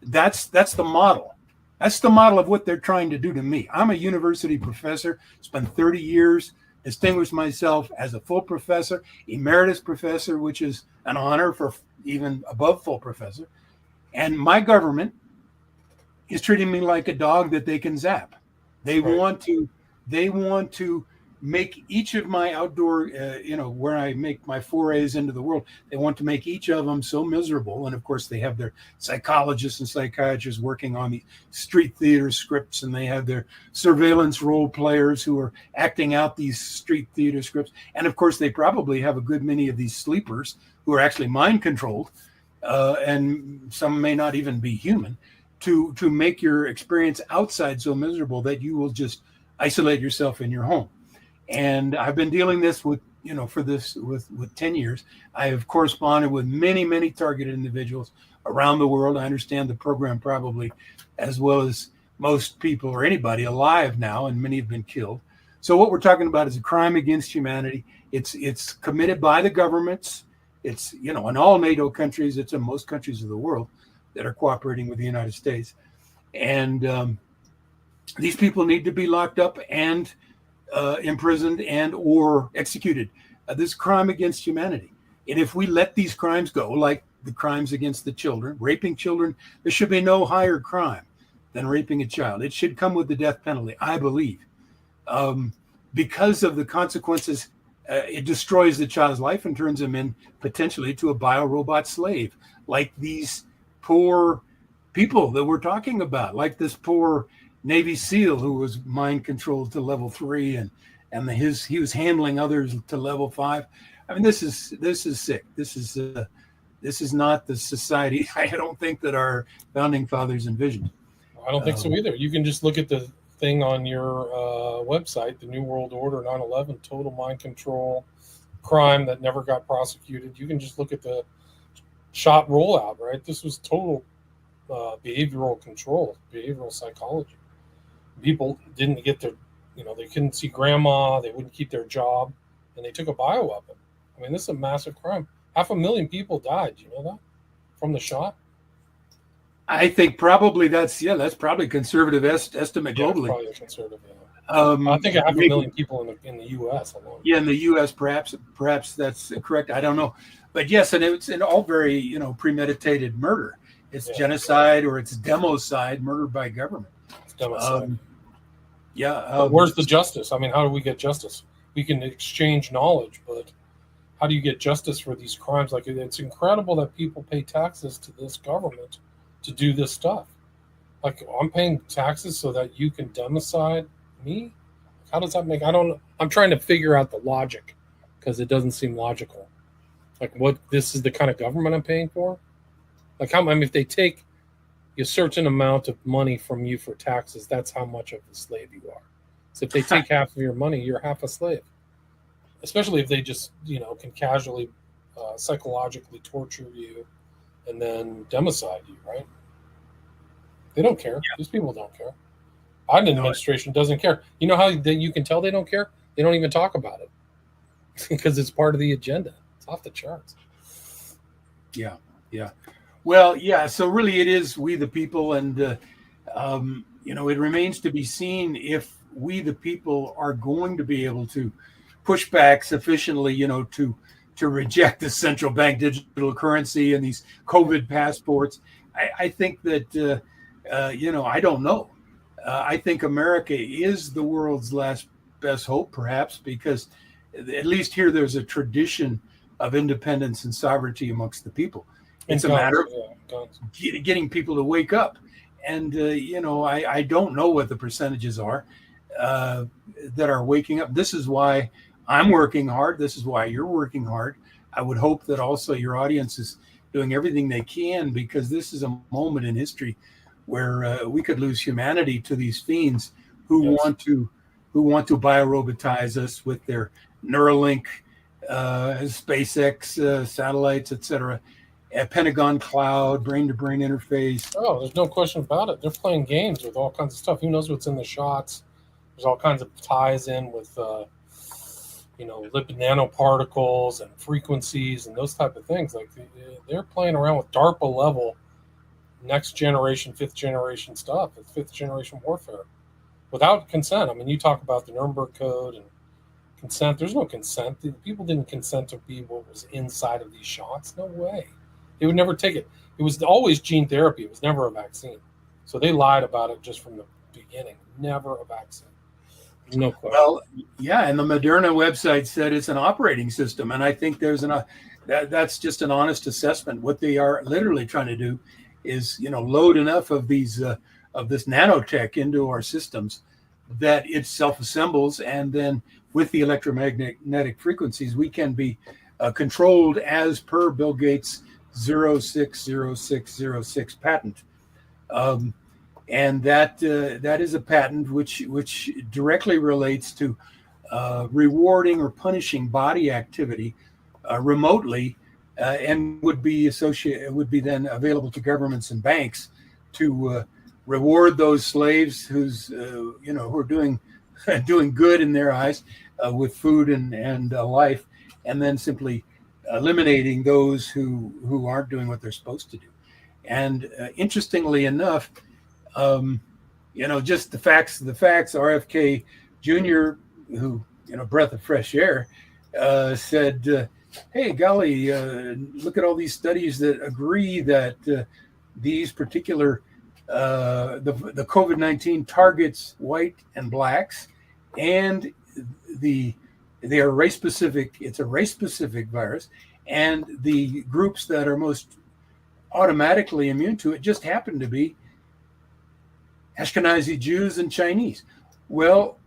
That's the model. That's the model of what they're trying to do to me. I'm a university professor, spent 30 years, distinguished myself as a full professor, emeritus professor, which is an honor for even above full professor. And my government is treating me like a dog that they can zap. They want to make each of my outdoor, where I make my forays into the world, they want to make each of them so miserable. And of course, they have their psychologists and psychiatrists working on the street theater scripts, and they have their surveillance role players who are acting out these street theater scripts. And of course, they probably have a good many of these sleepers who are actually mind controlled, and some may not even be human, to make your experience outside so miserable that you will just isolate yourself in your home. And I've been dealing with for this with 10 years. I have corresponded with many targeted individuals around the world. I understand the program probably as well as most people or anybody alive now, and many have been killed. So what we're talking about is a crime against humanity. It's committed by the governments. It's, in all NATO countries. It's in most countries of the world that are cooperating with the United States. And these people need to be locked up and imprisoned and or executed. This crime against humanity. And if we let these crimes go, like the crimes against the children, raping children, there should be no higher crime than raping a child. It should come with the death penalty, I believe. Because of the consequences, it destroys the child's life and turns him in potentially to a biorobot slave, like these poor people that we're talking about, like this poor Navy SEAL who was mind controlled to level 3 and he was handling others to level 5. I mean, this is sick. This is not the society I don't think that our founding fathers envisioned. I don't think so either. You can just look at the thing on your website, the New World Order 9/11, total mind control, crime that never got prosecuted. You can just look at the shot rollout, right? This was total behavioral control, behavioral psychology. People didn't get their, they couldn't see grandma, they wouldn't keep their job, and they took a bioweapon. I mean, this is a massive crime. 500,000 people died. You know that? From the shot? I think probably that's probably conservative estimate globally. Probably conservative. Yeah. I think 500,000 people in the U.S. alone. Yeah, in the U.S. perhaps that's correct. I don't know, but yes, and it's an all very premeditated murder. It's genocide or it's democide, murder by government. It's democide. Where's the justice? I mean, how do we get justice? We can exchange knowledge, but how do you get justice for these crimes? Like, it's incredible that people pay taxes to this government to do this stuff. Like, I'm paying taxes so that you can democide me? How does that make? I'm trying to figure out the logic because it doesn't seem logical. Like, this is the kind of government I'm paying for? Like, if they take a certain amount of money from you for taxes, that's how much of a slave you are. So if they take half of your money, you're half a slave. Especially if they just, can casually, psychologically torture you and then democide you, right? They don't care. Yeah. These people don't care. Biden administration doesn't care. You know how you can tell they don't care? They don't even talk about it because it's part of the agenda. It's off the charts. Yeah. Well, yeah. So really, it is we the people, and it remains to be seen if we the people are going to be able to push back sufficiently, to reject the central bank digital currency and these COVID passports. I think that I don't know. I think America is the world's last best hope, perhaps, because at least here there's a tradition of independence and sovereignty amongst the people. It's a matter of getting people to wake up. And, I don't know what the percentages are that are waking up. This is why I'm working hard. This is why you're working hard. I would hope that also your audience is doing everything they can, because this is a moment in history where we could lose humanity to these fiends who want to biorobotize us with their Neuralink, SpaceX satellites, etc. Pentagon Cloud, brain-to-brain interface. Oh, there's no question about it. They're playing games with all kinds of stuff. Who knows what's in the shots? There's all kinds of ties in with, lipid nanoparticles and frequencies and those type of things. Like, they're playing around with DARPA level, next generation, fifth generation stuff. It's fifth generation warfare without consent. I mean, you talk about the Nuremberg Code and consent. There's no consent. People didn't consent to be what was inside of these shots. No way. They would never take it. It was always gene therapy. It was never a vaccine. So they lied about it just from the beginning. Never a vaccine. No question. Well, yeah, and the Moderna website said it's an operating system, and I think that's just an honest assessment. What they are literally trying to do is, load enough of these of this nanotech into our systems that it self-assembles, and then with the electromagnetic frequencies, we can be controlled as per Bill Gates' 060606 patent. And that is a patent which directly relates to rewarding or punishing body activity remotely, and would be then available to governments and banks to reward those slaves who are doing doing good in their eyes with food and life, and then simply eliminating those who aren't doing what they're supposed to do. And interestingly enough, just the facts. RFK Jr., who, breath of fresh air, said, "Hey, golly, look at all these studies that agree that these particular the COVID-19 targets white and blacks, and they are race specific. It's a race specific virus, and the groups that are most automatically immune to it just happen to be Ashkenazi Jews and Chinese." Well,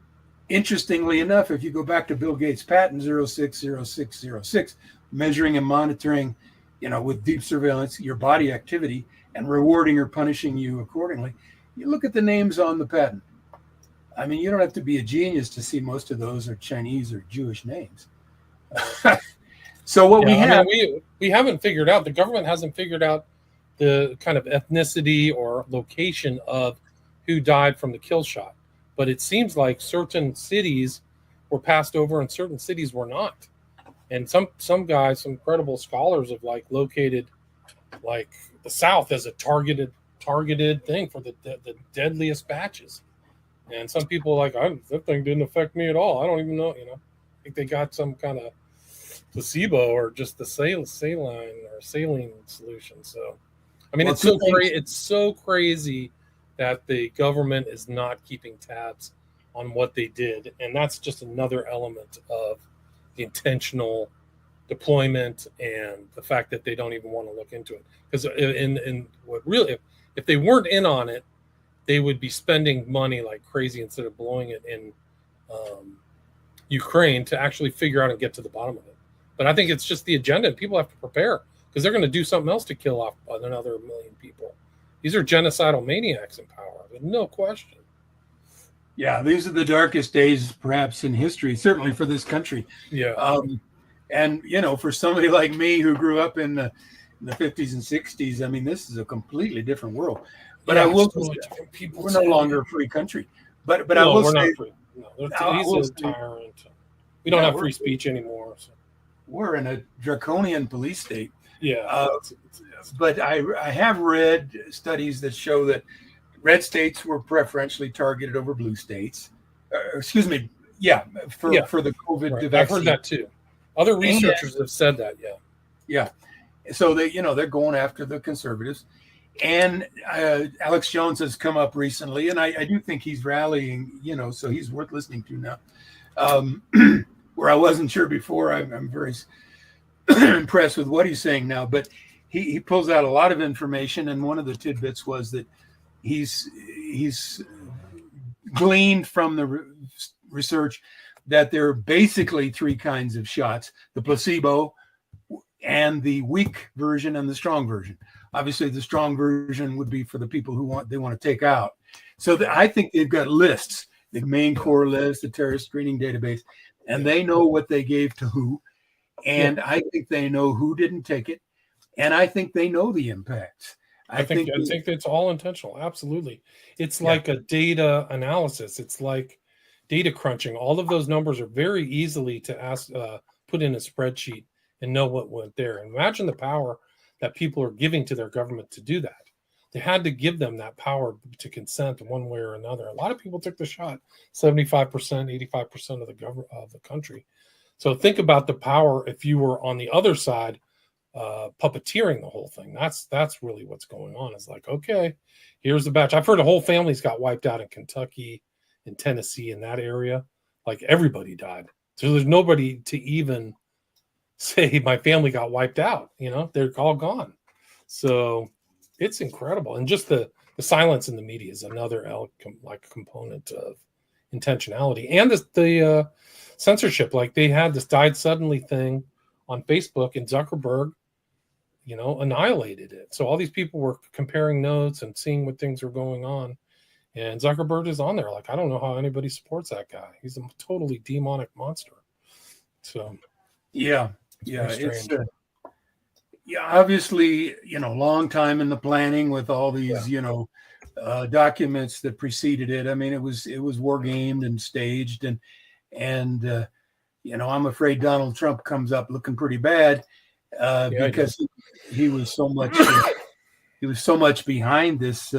interestingly enough, if you go back to Bill Gates' patent 060606, measuring and monitoring, with deep surveillance, your body activity and rewarding or punishing you accordingly, you look at the names on the patent. I mean, you don't have to be a genius to see most of those are Chinese or Jewish names. So what we haven't figured out, the government hasn't figured out the kind of ethnicity or location of who died from the kill shot. But it seems like certain cities were passed over and certain cities were not. And some guys, some credible scholars have located the South as a targeted thing for the deadliest batches. And some people that thing didn't affect me at all. I don't even know, I think they got some kind of placebo or just the saline solution. So, I mean, it's so crazy that the government is not keeping tabs on what they did. And that's just another element of the intentional deployment and the fact that they don't even want to look into it. Because if they weren't in on it, they would be spending money like crazy instead of blowing it in Ukraine to actually figure out and get to the bottom of it. But I think it's just the agenda. People have to prepare because they're going to do something else to kill off another million people. These are genocidal maniacs in power, no question. Yeah, these are the darkest days, perhaps, in history, certainly for this country. Yeah. And, for somebody like me who grew up in the 50s and 60s, I mean, this is a completely different world. But I will say, we're no longer a free country. But I will say, not free. No, he's a tyrant. We don't have free speech anymore. So. We're in a draconian police state. Yeah. But I have read studies that show that red states were preferentially targeted over blue states. For the COVID vaccine. I've heard that too. Other researchers have said that. Yeah. So they're going after the conservatives. And Alex Jones has come up recently, and I do think he's rallying, so he's worth listening to now. Where I wasn't sure before, I'm very impressed with what he's saying now. But he pulls out a lot of information, and one of the tidbits was that he's gleaned from the research that there are basically three kinds of shots: the placebo, and the weak version, and the strong version. Obviously, the strong version would be for the people who want to take out. So I think they've got lists, the main core list, the terrorist screening database, and they know what they gave to who. And I think they know who didn't take it. And I think they know the impacts. I think it's all intentional. Absolutely. It's like a data analysis. It's like data crunching. All of those numbers are very easily to put in a spreadsheet and know what went there. And imagine the power that people are giving to their government to do that. They had to give them that power to consent one way or another. A lot of people took the shot, 75%, 85% of the country. So think about the power if you were on the other side, puppeteering the whole thing. That's really what's going on. It's like, okay, here's the batch. I've heard whole families got wiped out in Kentucky, in Tennessee, in that area. Like everybody died. So there's nobody to even say my family got wiped out. They're all gone. So it's incredible. And just the silence in the media is another component of intentionality. And the censorship. Like they had this died suddenly thing on Facebook, and Zuckerberg annihilated it. So all these people were comparing notes and seeing what things were going on. And Zuckerberg is on there. Like, I don't know how anybody supports that guy. He's a totally demonic monster. So, yeah, it's obviously, long time in the planning with all these, documents that preceded it. I mean, it was war gamed and staged, and I'm afraid Donald Trump comes up looking pretty bad because he was so much behind this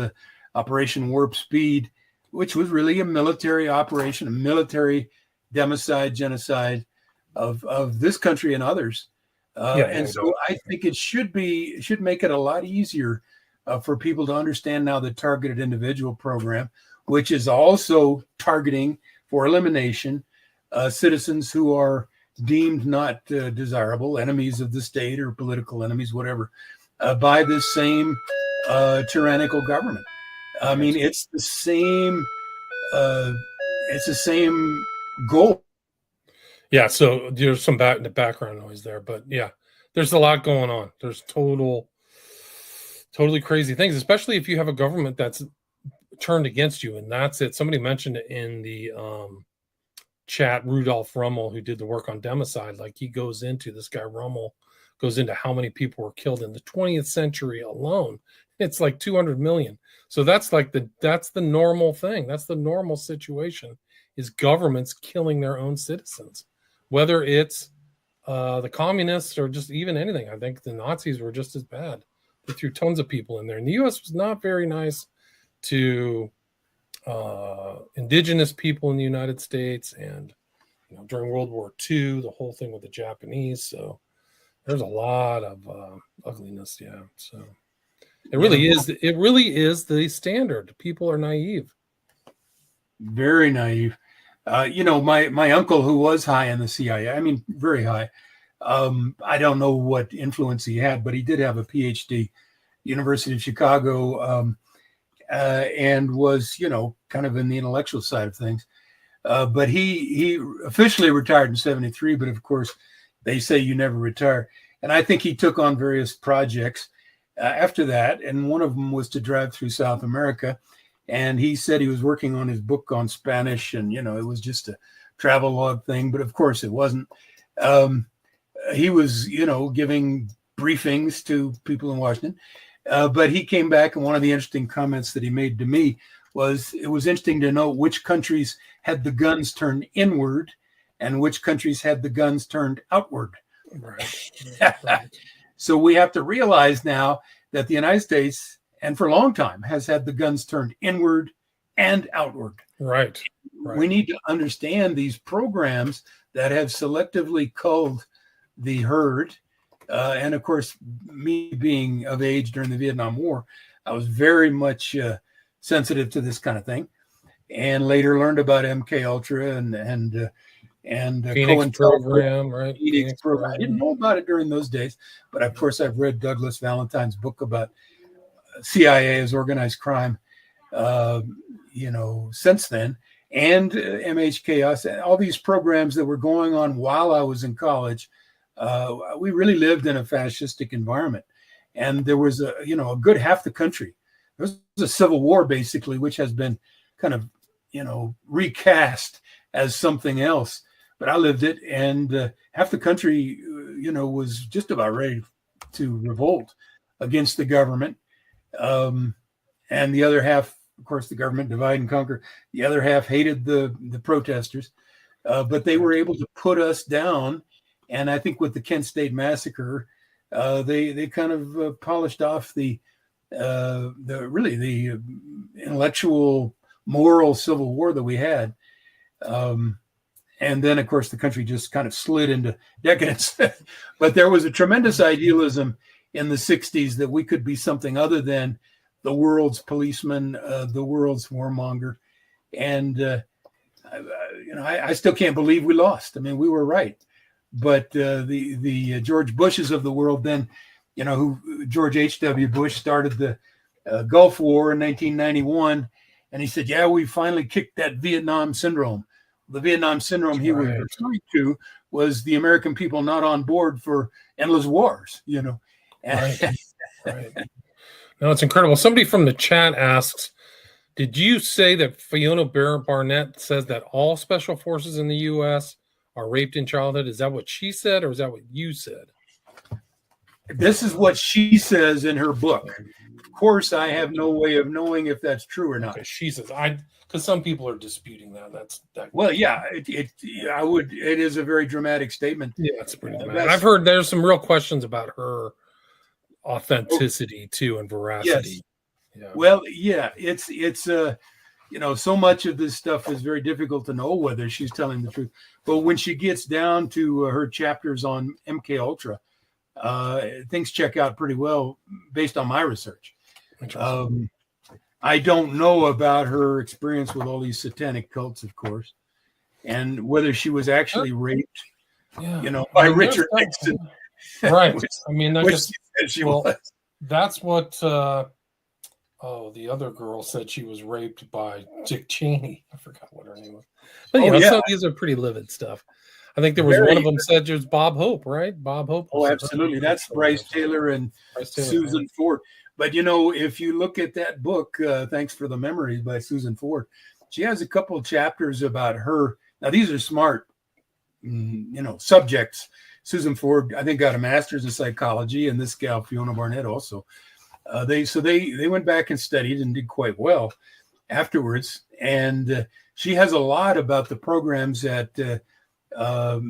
Operation Warp Speed, which was really a military operation, a military democide, genocide of this country and others. So I think it should make it a lot easier for people to understand now the targeted individual program, which is also targeting for elimination citizens who are deemed not desirable, enemies of the state or political enemies, whatever, by this same tyrannical government. I mean, it's the same goal. Yeah, so there's some background noise there, but yeah, there's a lot going on. There's totally crazy things, especially if you have a government that's turned against you, and that's it. Somebody mentioned it in the chat, Rudolph Rummel, who did the work on democide. Like, this guy Rummel goes into how many people were killed in the 20th century alone. It's like 200 million. So that's the normal thing. That's the normal situation, is governments killing their own citizens, whether it's the communists or just even anything. I think the Nazis were just as bad. They threw tons of people in there. And the U.S. was not very nice to indigenous people in the United States. And during World War II, the whole thing with the Japanese. So there's a lot of ugliness. Yeah. So it really is the standard. People are naive. Very naive. My uncle, who was high in the CIA, I mean, very high. I don't know what influence he had, but he did have a PhD, University of Chicago, and was, kind of in the intellectual side of things. But he officially retired in 1973, but of course, they say you never retire. And I think he took on various projects after that, and one of them was to drive through South America. And he said he was working on his book on Spanish, and it was just a travel log thing, but of course it wasn't. He was giving briefings to people in Washington, but he came back, and one of the interesting comments that he made to me was, it was interesting to know which countries had the guns turned inward and which countries had the guns turned outward. Right. So we have to realize now that the United States, and for a long time, has had the guns turned inward and outward. Right. We need to understand these programs that have selectively culled the herd. And of course, me being of age during the Vietnam War, I was very much sensitive to this kind of thing, and later learned about MK Ultra and Phoenix program, right? Phoenix program. I didn't know about it during those days, but of course, I've read Douglas Valentine's book about CIA as organized crime, since then, and MHKS, all these programs that were going on while I was in college. We really lived in a fascistic environment, and there was a good half the country. There was a civil war, basically, which has been kind of, recast as something else. But I lived it, and half the country, was just about ready to revolt against the government. And the other half, of course, the government divide and conquer. The other half hated the protesters, but they were able to put us down. And I think with the Kent State Massacre, they kind of polished off the intellectual, moral civil war that we had. And then, of course, the country just kind of slid into decadence. But there was a tremendous idealism in the 60s that we could be something other than the world's policeman, the world's warmonger. And, I still can't believe we lost. I mean, we were right. But the George Bushes of the world then, who George H.W. Bush started the Gulf War in 1991. And he said, yeah, we finally kicked that Vietnam syndrome. The Vietnam syndrome he was referring to was the American people not on board for endless wars, Right. No, it's incredible. Somebody from the chat asks, Did you say that Fiona Barnett says that all special forces in the U.S. are raped in childhood? Is that what she said, or is that what you said? This is what she says in her book. Of course, I have no way of knowing if that's true or not. Okay, she says, because some people are disputing that. Well, yeah, it is a very dramatic statement. Yeah, it's pretty dramatic. I've heard there's some real questions about her authenticity too and veracity. Yes. Yeah. Well, yeah, it's so much of this stuff is very difficult to know whether she's telling the truth. But when she gets down to her chapters on MK Ultra, things check out pretty well based on my research. I don't know about her experience with all these satanic cults, of course, and whether she was actually raped, by Richard Nixon. Right. I mean, she was. That's what the other girl said, she was raped by Dick Cheney. I forgot what her name was. But so these are pretty livid stuff. I think there was one of them said it was Bob Hope, right? Bob Hope. Oh, absolutely. That's Bryce Taylor and Susan Ford. But, if you look at that book, Thanks for the Memories by Susan Ford, she has a couple of chapters about her. Now, these are smart, subjects. Susan Ford, I think, got a master's in psychology, and this gal, Fiona Barnett, also. They went back and studied and did quite well afterwards. And she has a lot about the programs at not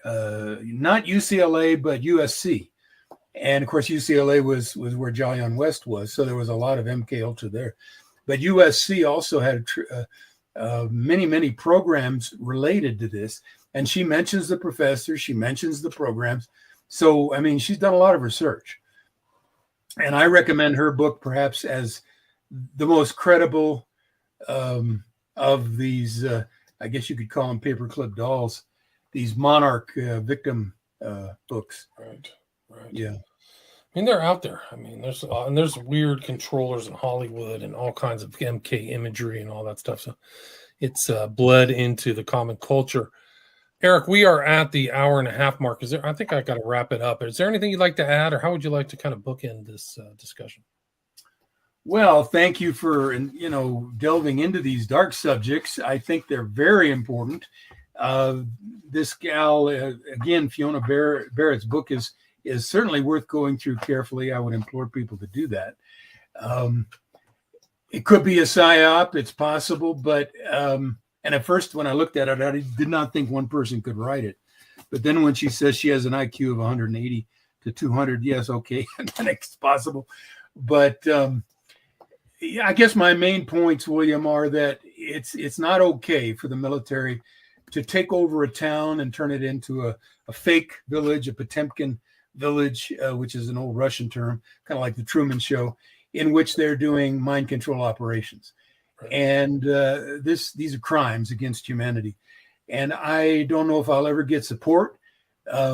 UCLA, but USC. And of course, UCLA was where Jolyon West was. So there was a lot of MK Ultra there. But USC also had many, many programs related to this. And she mentions the professor, she mentions the programs. So, I mean, she's done a lot of research. And I recommend her book perhaps as the most credible of these, I guess you could call them paperclip dolls, these monarch victim books. Right. Yeah. I mean, they're out there. I mean, there's weird controllers in Hollywood and all kinds of MK imagery and all that stuff. So it's bled into the common culture. Eric, we are at the hour and a half mark. I think I got to wrap it up. Is there anything you'd like to add, or how would you like to kind of bookend this discussion? Well, thank you for, delving into these dark subjects. I think they're very important. This gal, again, Fiona Barrett's book is certainly worth going through carefully. I would implore people to do that. It could be a psyop. It's possible, but and at first when I looked at it, I did not think one person could write it. But then when she says she has an IQ of 180 to 200, yes, okay, then it's possible. But I guess my main points, William, are that it's not okay for the military to take over a town and turn it into a fake village, a Potemkin village, which is an old Russian term, kind of like the Truman Show, in which they're doing mind control operations. Right. And these are crimes against humanity. And I don't know if I'll ever get support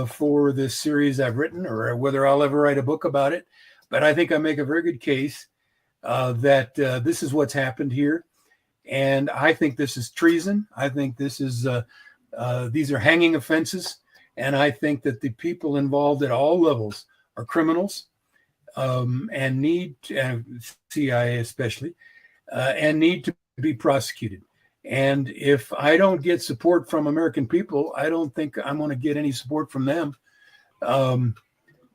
for this series I've written, or whether I'll ever write a book about it. But I think I make a very good case that this is what's happened here. And I think this is treason. I think this is these are hanging offenses. And I think that the people involved at all levels are criminals and need, CIA especially, and need to be prosecuted. And if I don't get support from American people, I don't think I'm going to get any support from them. In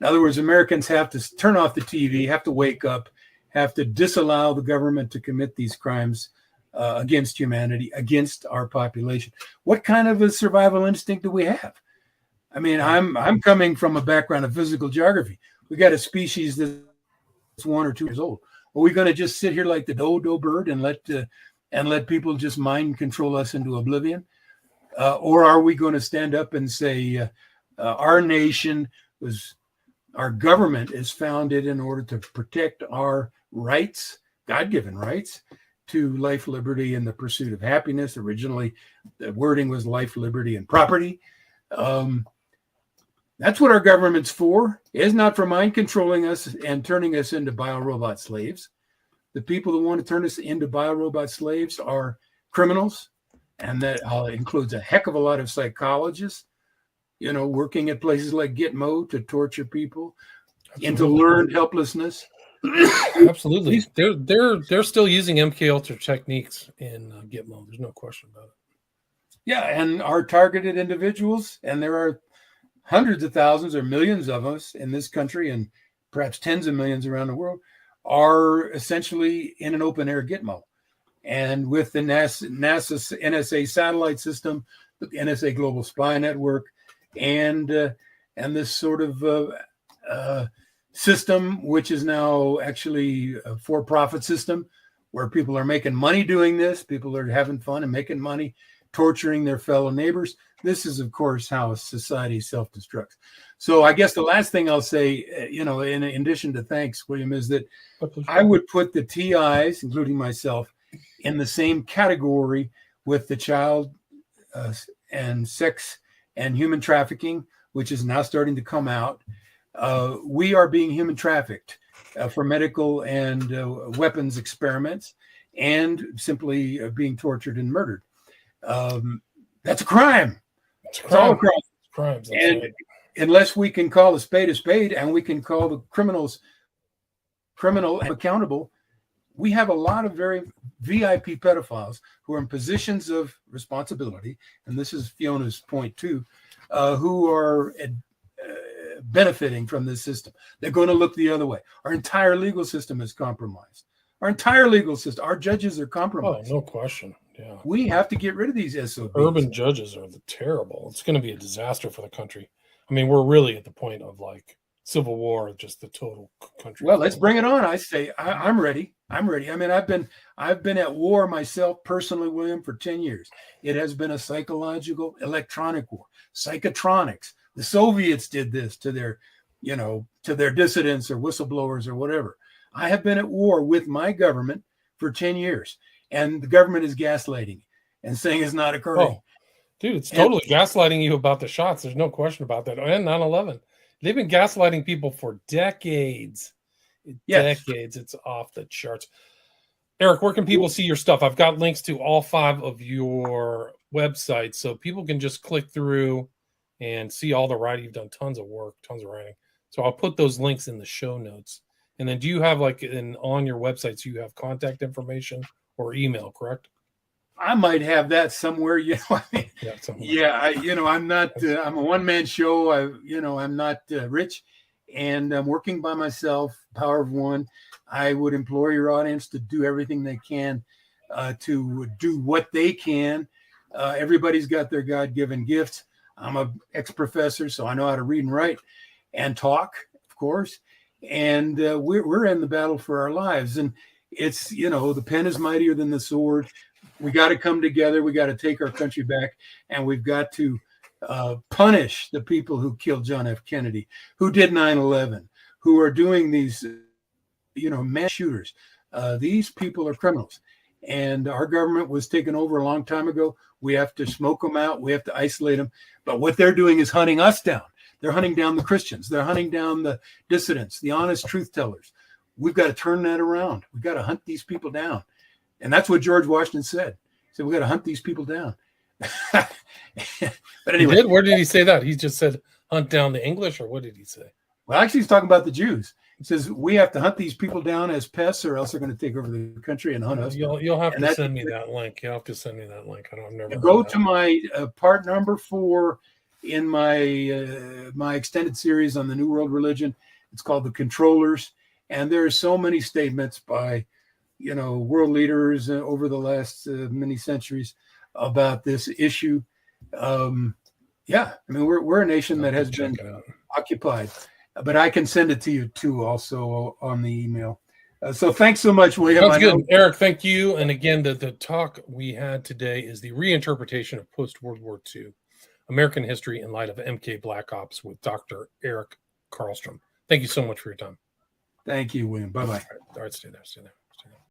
other words, Americans have to turn off the TV, have to wake up, have to disallow the government to commit these crimes against humanity, against our population. What kind of a survival instinct do we have? I mean, I'm coming from a background of physical geography. We got a species that's 1 or 2 years old. Are we going to just sit here like the dodo bird and let people just mind control us into oblivion? Or are we going to stand up and say our government is founded in order to protect our rights, God-given rights, to life, liberty, and the pursuit of happiness? Originally, the wording was life, liberty, and property. That's what our government's for. It's not for mind controlling us and turning us into biorobot slaves. The people that want to turn us into biorobot slaves are criminals, and that includes a heck of a lot of psychologists, working at places like Gitmo to torture people into learned helplessness. Absolutely. They're still using MK Ultra techniques in Gitmo. There's no question about it. Yeah, and our targeted individuals, and there are hundreds of thousands or millions of us in this country, and perhaps tens of millions around the world, are essentially in an open air Gitmo. And with the NASA NSA satellite system, the NSA Global Spy Network, and this sort of system, which is now actually a for-profit system, where people are making money doing this, people are having fun and making money, torturing their fellow neighbors. This is, of course, how society self-destructs. So I guess the last thing I'll say, in addition to thanks, William, is that I would put the TIs, including myself, in the same category with the child and sex and human trafficking, which is now starting to come out. We are being human trafficked for medical and weapons experiments, and simply being tortured and murdered. That's a crime. It's all a crime. Crimes. And unless we can call a spade, and we can call the criminal and accountable, we have a lot of very VIP pedophiles who are in positions of responsibility, and this is Fiona's point too, who are benefiting from this system. They're going to look the other way. Our entire legal system is compromised. Our judges are compromised. Oh, no question. Yeah. We have to get rid of these SOBs. Urban judges are terrible. It's going to be a disaster for the country. I mean, we're really at the point of like civil war, just the total country. Well, let's bring it on. I say I'm ready. I mean, I've been at war myself personally, William, for 10 years. It has been a psychological, electronic war. Psychotronics. The Soviets did this to their dissidents or whistleblowers or whatever. I have been at war with my government for 10 years, and the government is gaslighting and saying it's not occurring. Oh, dude, it's totally gaslighting you about the shots. There's no question about that. And 9/11. They've been gaslighting people for decades. Yes. Decades. It's off the charts. Eric, where can people see your stuff? I've got links to all 5 of your websites, so people can just click through and see all the writing. You've done tons of work, tons of writing. So I'll put those links in the show notes. And then do you have on your websites, you have contact information or email, correct? I might have that somewhere. I'm not, I'm a one-man show. I'm not rich, and I'm working by myself, power of one. I would implore your audience to do everything they can to do what they can. Everybody's got their God-given gifts. I'm an ex-professor, so I know how to read and write and talk, of course. And we're in the battle for our lives. And it's, the pen is mightier than the sword. We got to come together. We got to take our country back, and we've got to punish the people who killed John F. Kennedy, who did 9/11, who are doing these, mass shooters. These people are criminals, and our government was taken over a long time ago. We have to smoke them out. We have to isolate them. But what they're doing is hunting us down. They're hunting down the Christians. They're hunting down the dissidents, the honest truth tellers. We've got to turn that around. We've got to hunt these people down. And that's what George Washington said. He said, we got to hunt these people down. But anyway. Where did he say that? He just said hunt down the English, or what did he say? Well, actually, he's talking about the Jews. He says, we have to hunt these people down as pests, or else they're going to take over the country and hunt us. You'll have to send me that link. You'll have to send me that link. I've never go to my part number 4 in my my extended series on the New World Religion. It's called The Controllers. And there are so many statements by, world leaders over the last many centuries about this issue. We're a nation that has been occupied, but I can send it to you too, also on the email. So thanks so much, William. That's good. Eric, thank you. And again, the talk we had today is the reinterpretation of post-World War II American history in light of MK Black Ops with Dr. Eric Karlstrom. Thank you so much for your time. Thank you, William. Bye-bye. All right, stay there.